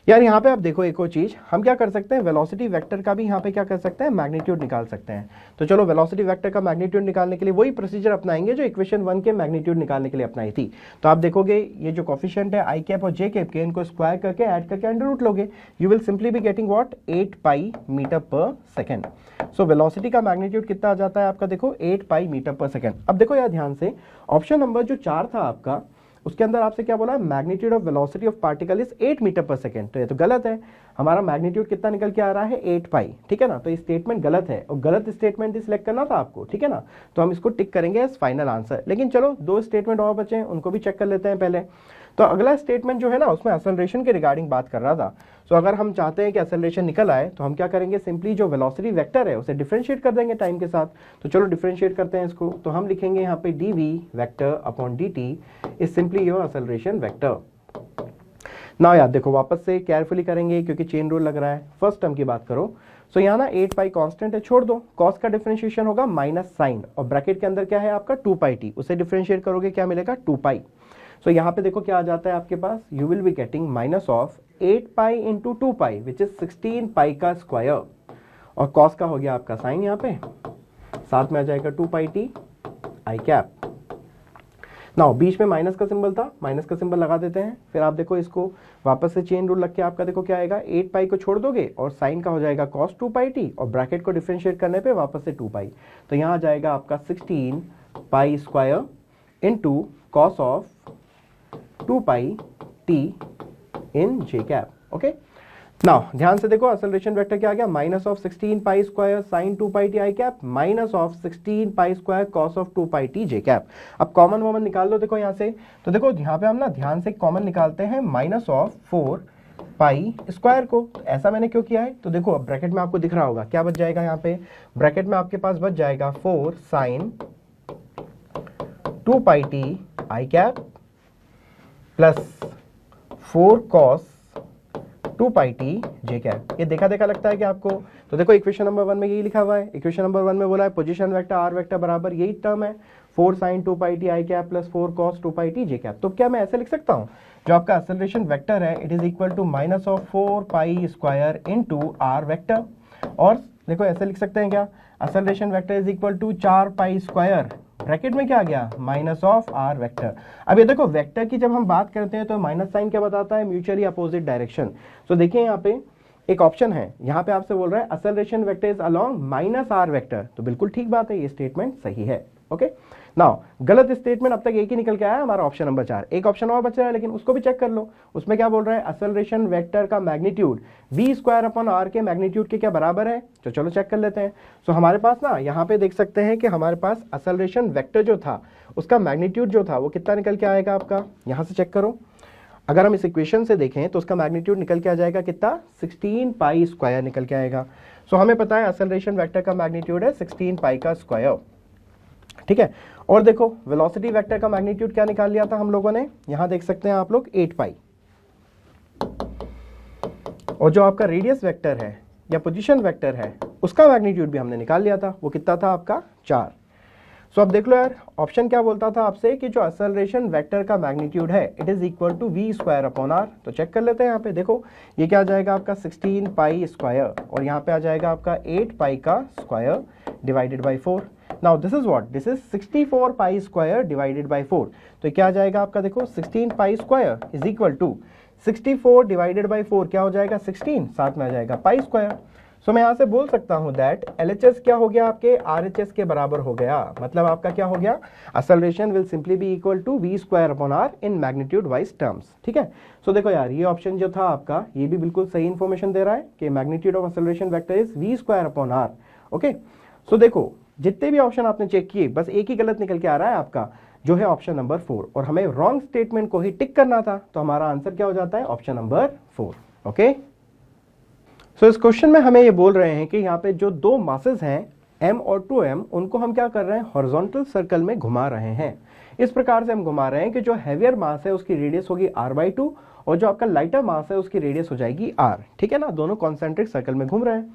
यार यहाँ पे आप देखो एक और चीज, हम क्या कर सकते हैं, वेलोसिटी वेक्टर का भी यहाँ पे क्या कर सकते हैं, मैग्नीट्यूड निकाल सकते हैं। तो चलो वेलोसिटी वेक्टर का मैग्नीट्यूड निकालने के लिए वही प्रोसीजर अपनाएंगे जो इक्वेशन 1 के मैग्नीट्यूड निकालने के लिए अपनाई थी। तो आप देखोगे ये जो कोफिशिएंट है आई कैप और जे कैप के, इनको स्क्वायर करके ऐड करके अंडर रूट लोगे, you will simply be getting what, 8 pi metre पर सेकेंड। सो वेलोसिटी का मैग्नीट्यूड कितना आ जाता है आपका, देखो 8 पाई मीटर पर सेकेंड। अब देखो यार ध्यान से, ऑप्शन नंबर जो 4 था आपका, उसके अंदर आपसे क्या बोला, magnitude of velocity of particle is 8 metre पर सेकेंड। तो ये तो गलत है, हमारा मैग्नीट्यूड कितना निकल के आ रहा है, 8 पाई। ठीक है ना, तो ये स्टेटमेंट गलत है और गलत स्टेटमेंट ही सिलेक्ट करना था आपको। ठीक है ना, तो हम इसको टिक करेंगे एज फाइनल आंसर। लेकिन चलो 2 स्टेटमेंट और बचे हैं, उनको भी चेक कर लेते हैं पहले। तो अगला स्टेटमेंट जो है ना, उसमें एक्सेलरेशन के रिगार्डिंग बात कर रहा था। सो अगर हम चाहते हैं कि एक्सेलरेशन निकल आए तो हम क्या करेंगे, सिंपली जो वेलोसिटी वेक्टर है उसे डिफरेंशिएट कर देंगे टाइम के साथ। तो चलो डिफरेंशिएट करते हैं इसको। तो हम लिखेंगे यहाँ पे dv vector upon dt is simply your acceleration vector. Now यार देखो वापस से केयरफुली करेंगे क्योंकि चेन रूल लग रहा है। फर्स्ट टर्म की बात करो, सो यहाँ ना 8 पाई कांस्टेंट है, छोड़ दो, कॉस का डिफरेंशिएशन होगा माइनस साइन, और ब्रैकेट के अंदर क्या है आपका 2 पाई टी, उसे डिफरेंशिएट करोगे क्या मिलेगा, 2 पाई। सो यहाँ पे देखो क्या आ जाता है आपके पास, you will be getting minus of 8 pi into 2 pi which is 16 pi का स्क्वायर, और कॉस का हो गया आपका साइन, यहाँ पे साथ में आ जाएगा 2 pi t i cap. Now बीच में माइनस का सिंबल था, माइनस का सिंबल लगा देते हैं। फिर आप देखो इसको वापस से चेन रूल लग के आपका देखो क्या आएगा, 8 पाई को छोड़ दोगे और साइन का हो जाएगा कॉस 2 पाई टी, और ब्रैकेट को डिफरेंशिएट करने पे वापस से 2 पाई। तो यहाँ आ जाएगा आपका 16 pi square into cos of 2 pi T in J cap. Okay, now ध्यान से देखो एक्सेलरेशन वेक्टर क्या आ गया, minus of 16 pi square sine 2 pi t i cap minus of 16 pi square cos of 2 pi t j cap. अब common woman निकाल लो देखो यहाँ से। तो देखो यहाँ पे हम ना ध्यान से कॉमन निकालते हैं माइनस ऑफ 4 पाई स्क्वायर को। तो ऐसा मैंने क्यों किया है, तो देखो अब ब्रैकेट में आपको दिख रहा होगा क्या बच जाएगा, यहाँ पे ब्रैकेट में आपके पास बच जाएगा 4 sine 2 pi t i cap plus 4 cos 2 pi t j cap. ये देखा देखा लगता है कि आपको, तो देखो इक्वेशन नंबर 1 में यही लिखा हुआ है। इक्वेशन नंबर 1 में बोला है पोजीशन वेक्टर आर वेक्टर बराबर यही टर्म है, 4 sine 2 pi t i cap plus 4 cos 2 pi t j cap. तो क्या मैं ऐसे लिख सकता हूँ, जो आपका एक्सेलरेशन वेक्टर है it is equal to minus of 4 pi square into r vector, और देखो ऐसे लिख सकते हैं क्या, acceleration vector is equal to 4 pi square bracket में क्या आ गया, माइनस ऑफ आर वेक्टर। अब ये देखो वेक्टर की जब हम बात करते हैं तो माइनस साइन क्या बताता है, म्यूचुअली अपोजिट डायरेक्शन। सो देखिए यहाँ पे एक ऑप्शन है, यहाँ पे आपसे बोल रहा है acceleration vector is along minus r vector, तो बिल्कुल ठीक बात है, ये स्टेटमेंट सही है। ओके, नाउ गलत स्टेटमेंट अब तक एक ही निकल के आया हमारा ऑप्शन नंबर 4। एक ऑप्शन और बच रहा है लेकिन उसको भी चेक कर लो। उसमें क्या बोल रहा है, एक्सेलरेशन वेक्टर का magnitude v square upon r के मैग्नीट्यूड के क्या बराबर है। तो चलो चेक कर लेते हैं। सो हमारे पास ना यहाँ पे देख सकते हैं कि हमारे पास एक्सेलरेशन वेक्टर जो था उसका मैग्नीट्यूड जो था वो कितना निकल के आएगा आपका, यहाँ से चेक करो। अगर हम इस इक्वेशन से देखें तो उसका मैग्नीट्यूड निकल के आ जाएगा कितना, 16 पाई स्क्वायर निकल के आएगा। सो हमें पता है एक्सेलरेशन वेक्टर का मैग्नीट्यूड है 16 पाई का स्क्वायर। ठीक है, और देखो वेलोसिटी वेक्टर का मैग्नीट्यूड क्या निकाल लिया था हम लोगों ने, यहां देख सकते हैं आप लोग 8 पाई, और जो आपका रेडियस वेक्टर है या पोजीशन वेक्टर है उसका मैग्नीट्यूड भी हमने निकाल लिया था, वो कितना था आपका 4। सो अब देख लो यार ऑप्शन क्या बोलता था आपसे कि जो एक्सेलरेशन वेक्टर का मैग्नीट्यूड है it is equal to v square upon r। तो चेक कर लेते हैं यहाँ पे, देखो ये क्या आ जाएगा आपका 16 पाई स्क्वायर, और यहाँ पे आ जाएगा आपका 8 पाई का square divided by 4। Now this is what, this is 64 pi square divided by 4। तो क्या आ जाएगा आपका, देखो 16 pi square is equal to 64 divided by 4 क्या हो जाएगा 16, साथ में आ जाएगा पाई स्क्वायर। सो मैं यहाँ से बोल सकता हूँ दैट LHS क्या हो गया आपके RHS के बराबर हो गया, मतलब आपका क्या हो गया, acceleration will simply be equal to v square upon r in magnitude wise terms. ठीक है, सो देखो यार ये ऑप्शन जो था आपका ये भी बिल्कुल सही इन्फॉर्मेशन दे रहा है कि magnitude of acceleration vector is v square upon r। Okay, so देखो जितने भी ऑप्शन आपने चेक किए बस एक ही गलत निकल के आ रहा है आपका, जो है ऑप्शन नंबर 4, और हमें रॉन्ग स्टेटमेंट को ही टिक करना था, तो हमारा आंसर क्या हो जाता है, ऑप्शन नंबर 4। ओके, सो इस क्वेश्चन में हमें ये बोल रहे हैं कि यहाँ पे जो दो मासेस हैं m और 2m, उनको हम क्या कर रहे हैं, हॉरिजॉन्टल सर्कल में घुमा रहे हैं। इस प्रकार से हम घुमा रहे हैं कि जो हैवियर मास है उसकी रेडियस होगी r/2, और जो आपका लाइटर मास है उसकी रेडियस हो जाएगी r। ठीक है ना, दोनों कॉन्सेंट्रिक सर्कल में घूम रहे हैं।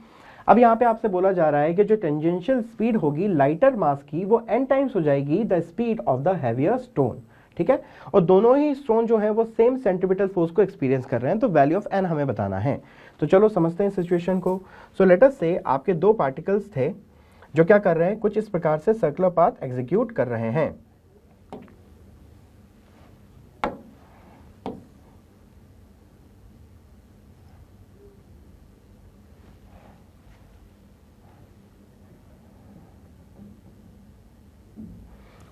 अब यहाँ पे आपसे बोला जा रहा है कि जो टेंजेंशियल स्पीड होगी लाइटर मास की वो n टाइम्स हो जाएगी the speed of the heavier stone. ठीक है, और दोनों ही स्टोन जो है वो सेम सेंट्रीपिटल फोर्स को एक्सपीरियंस कर रहे हैं, तो वैल्यू ऑफ एन हमें बताना है। तो चलो समझते हैं सिचुएशन को। सो लेट अस से आपके दो पार्टिकल्स थे जो क्या कर रहे हैं, कुछ इस प्रकार से सर्कुलर पाथ एग्जीक्यूट कर रहे हैं।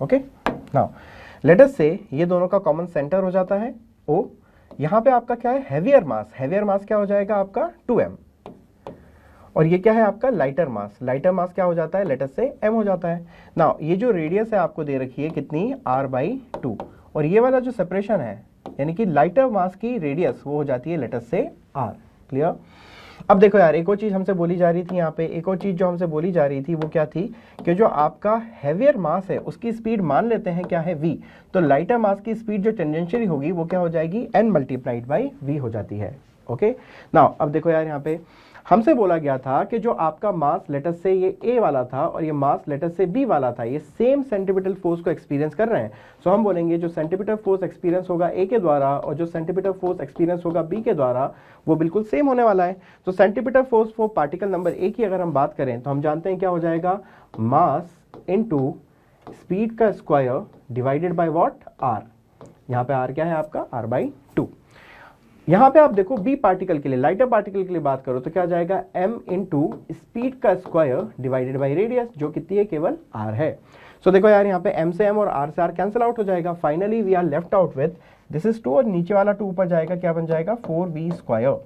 Okay, now let us say ये दोनों का कॉमन सेंटर हो जाता है O। यहां पे आपका क्या है, हैवियर मास, हैवियर मास क्या हो जाएगा आपका 2m, और ये क्या है आपका लाइटर मास, लाइटर मास क्या हो जाता है, लेट अस से m हो जाता है। नाउ ये जो रेडियस है आपको दे रखी है कितनी, r/2, और ये वाला जो सेपरेशन है यानी कि लाइटर मास की रेडियस वो हो जाती है लेट अस से r। क्लियर। अब देखो यार, एक और चीज हमसे बोली जा रही थी यहाँ पे, एक और चीज जो हमसे बोली जा रही थी वो क्या थी कि जो आपका हैवियर मास है उसकी स्पीड मान लेते हैं क्या है v, तो लाइटर मास की स्पीड जो टेंजेंशियली होगी वो क्या हो जाएगी, n मल्टीप्लाइड बाई v हो जाती है। ओके, नाउ अब देखो यार, यहाँ पे हमसे बोला गया था कि जो आपका मास लेटस से ये a वाला था और ये मास लेटस से b वाला था, ये सेम सेंट्रीपिटल फोर्स को एक्सपीरियंस कर रहे हैं। सो हम बोलेंगे जो सेंट्रीपिटल फोर्स एक्सपीरियंस होगा a के द्वारा और जो सेंट्रीपिटल फोर्स एक्सपीरियंस होगा b के द्वारा वो बिल्कुल सेम होने वाला है। तो centripetal force for particle number a की अगर हम बात करें तो हम जानते हैं क्या हो जाएगा, मास इनटू स्पीड का square divided by what, r। यहाँ पे r क्या है आपका, r/2। यहां पे आप देखो बी पार्टिकल के लिए, लाइटर पार्टिकल के लिए बात करो तो क्या जाएगा, m इंटू स्पीड का स्क्वायर डिवाइडेड बाई रेडियस, जो कितनी है, केवल r है। सो देखो यार, यहाँ पे m से m और r से r कैंसिल आउट हो जाएगा। Finally we are left out with this is 2 और नीचे वाला 2 ऊपर जाएगा, क्या बन जाएगा, 4v स्क्वायर।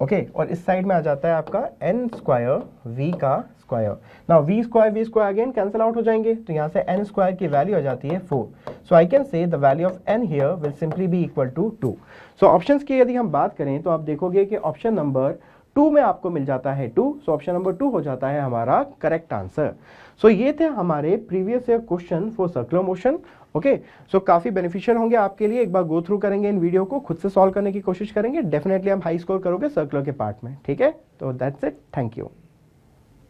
ओके, और इस साइड में आ जाता है आपका n स्क्वायर v का square. Now v square again cancel out हो जाएंगे, तो यहाँ से n स्क्वायर की वैल्यू आ जाती है 4। So I can say the value of n here will simply be equal to 2। So options की यदि हम बात करें तो आप देखोगे कि ऑप्शन नंबर 2 में आपको मिल जाता है 2। सो ऑप्शन नंबर 2 हो जाता है हमारा करेक्ट आंसर। सो ये थे हमारे previous year question for circular motion. Okay, so काफी बेनिफिशियल होंगे आपके लिए, एक बार गो थ्रू करेंगे इन वीडियो को, खुद से सॉल्व करने की कोशिश करेंगे, डेफिनेटली हम हाई स्कोर करोगे सर्कुलर के पार्ट में। ठीक है, तो दैट्स इट, थैंक यू।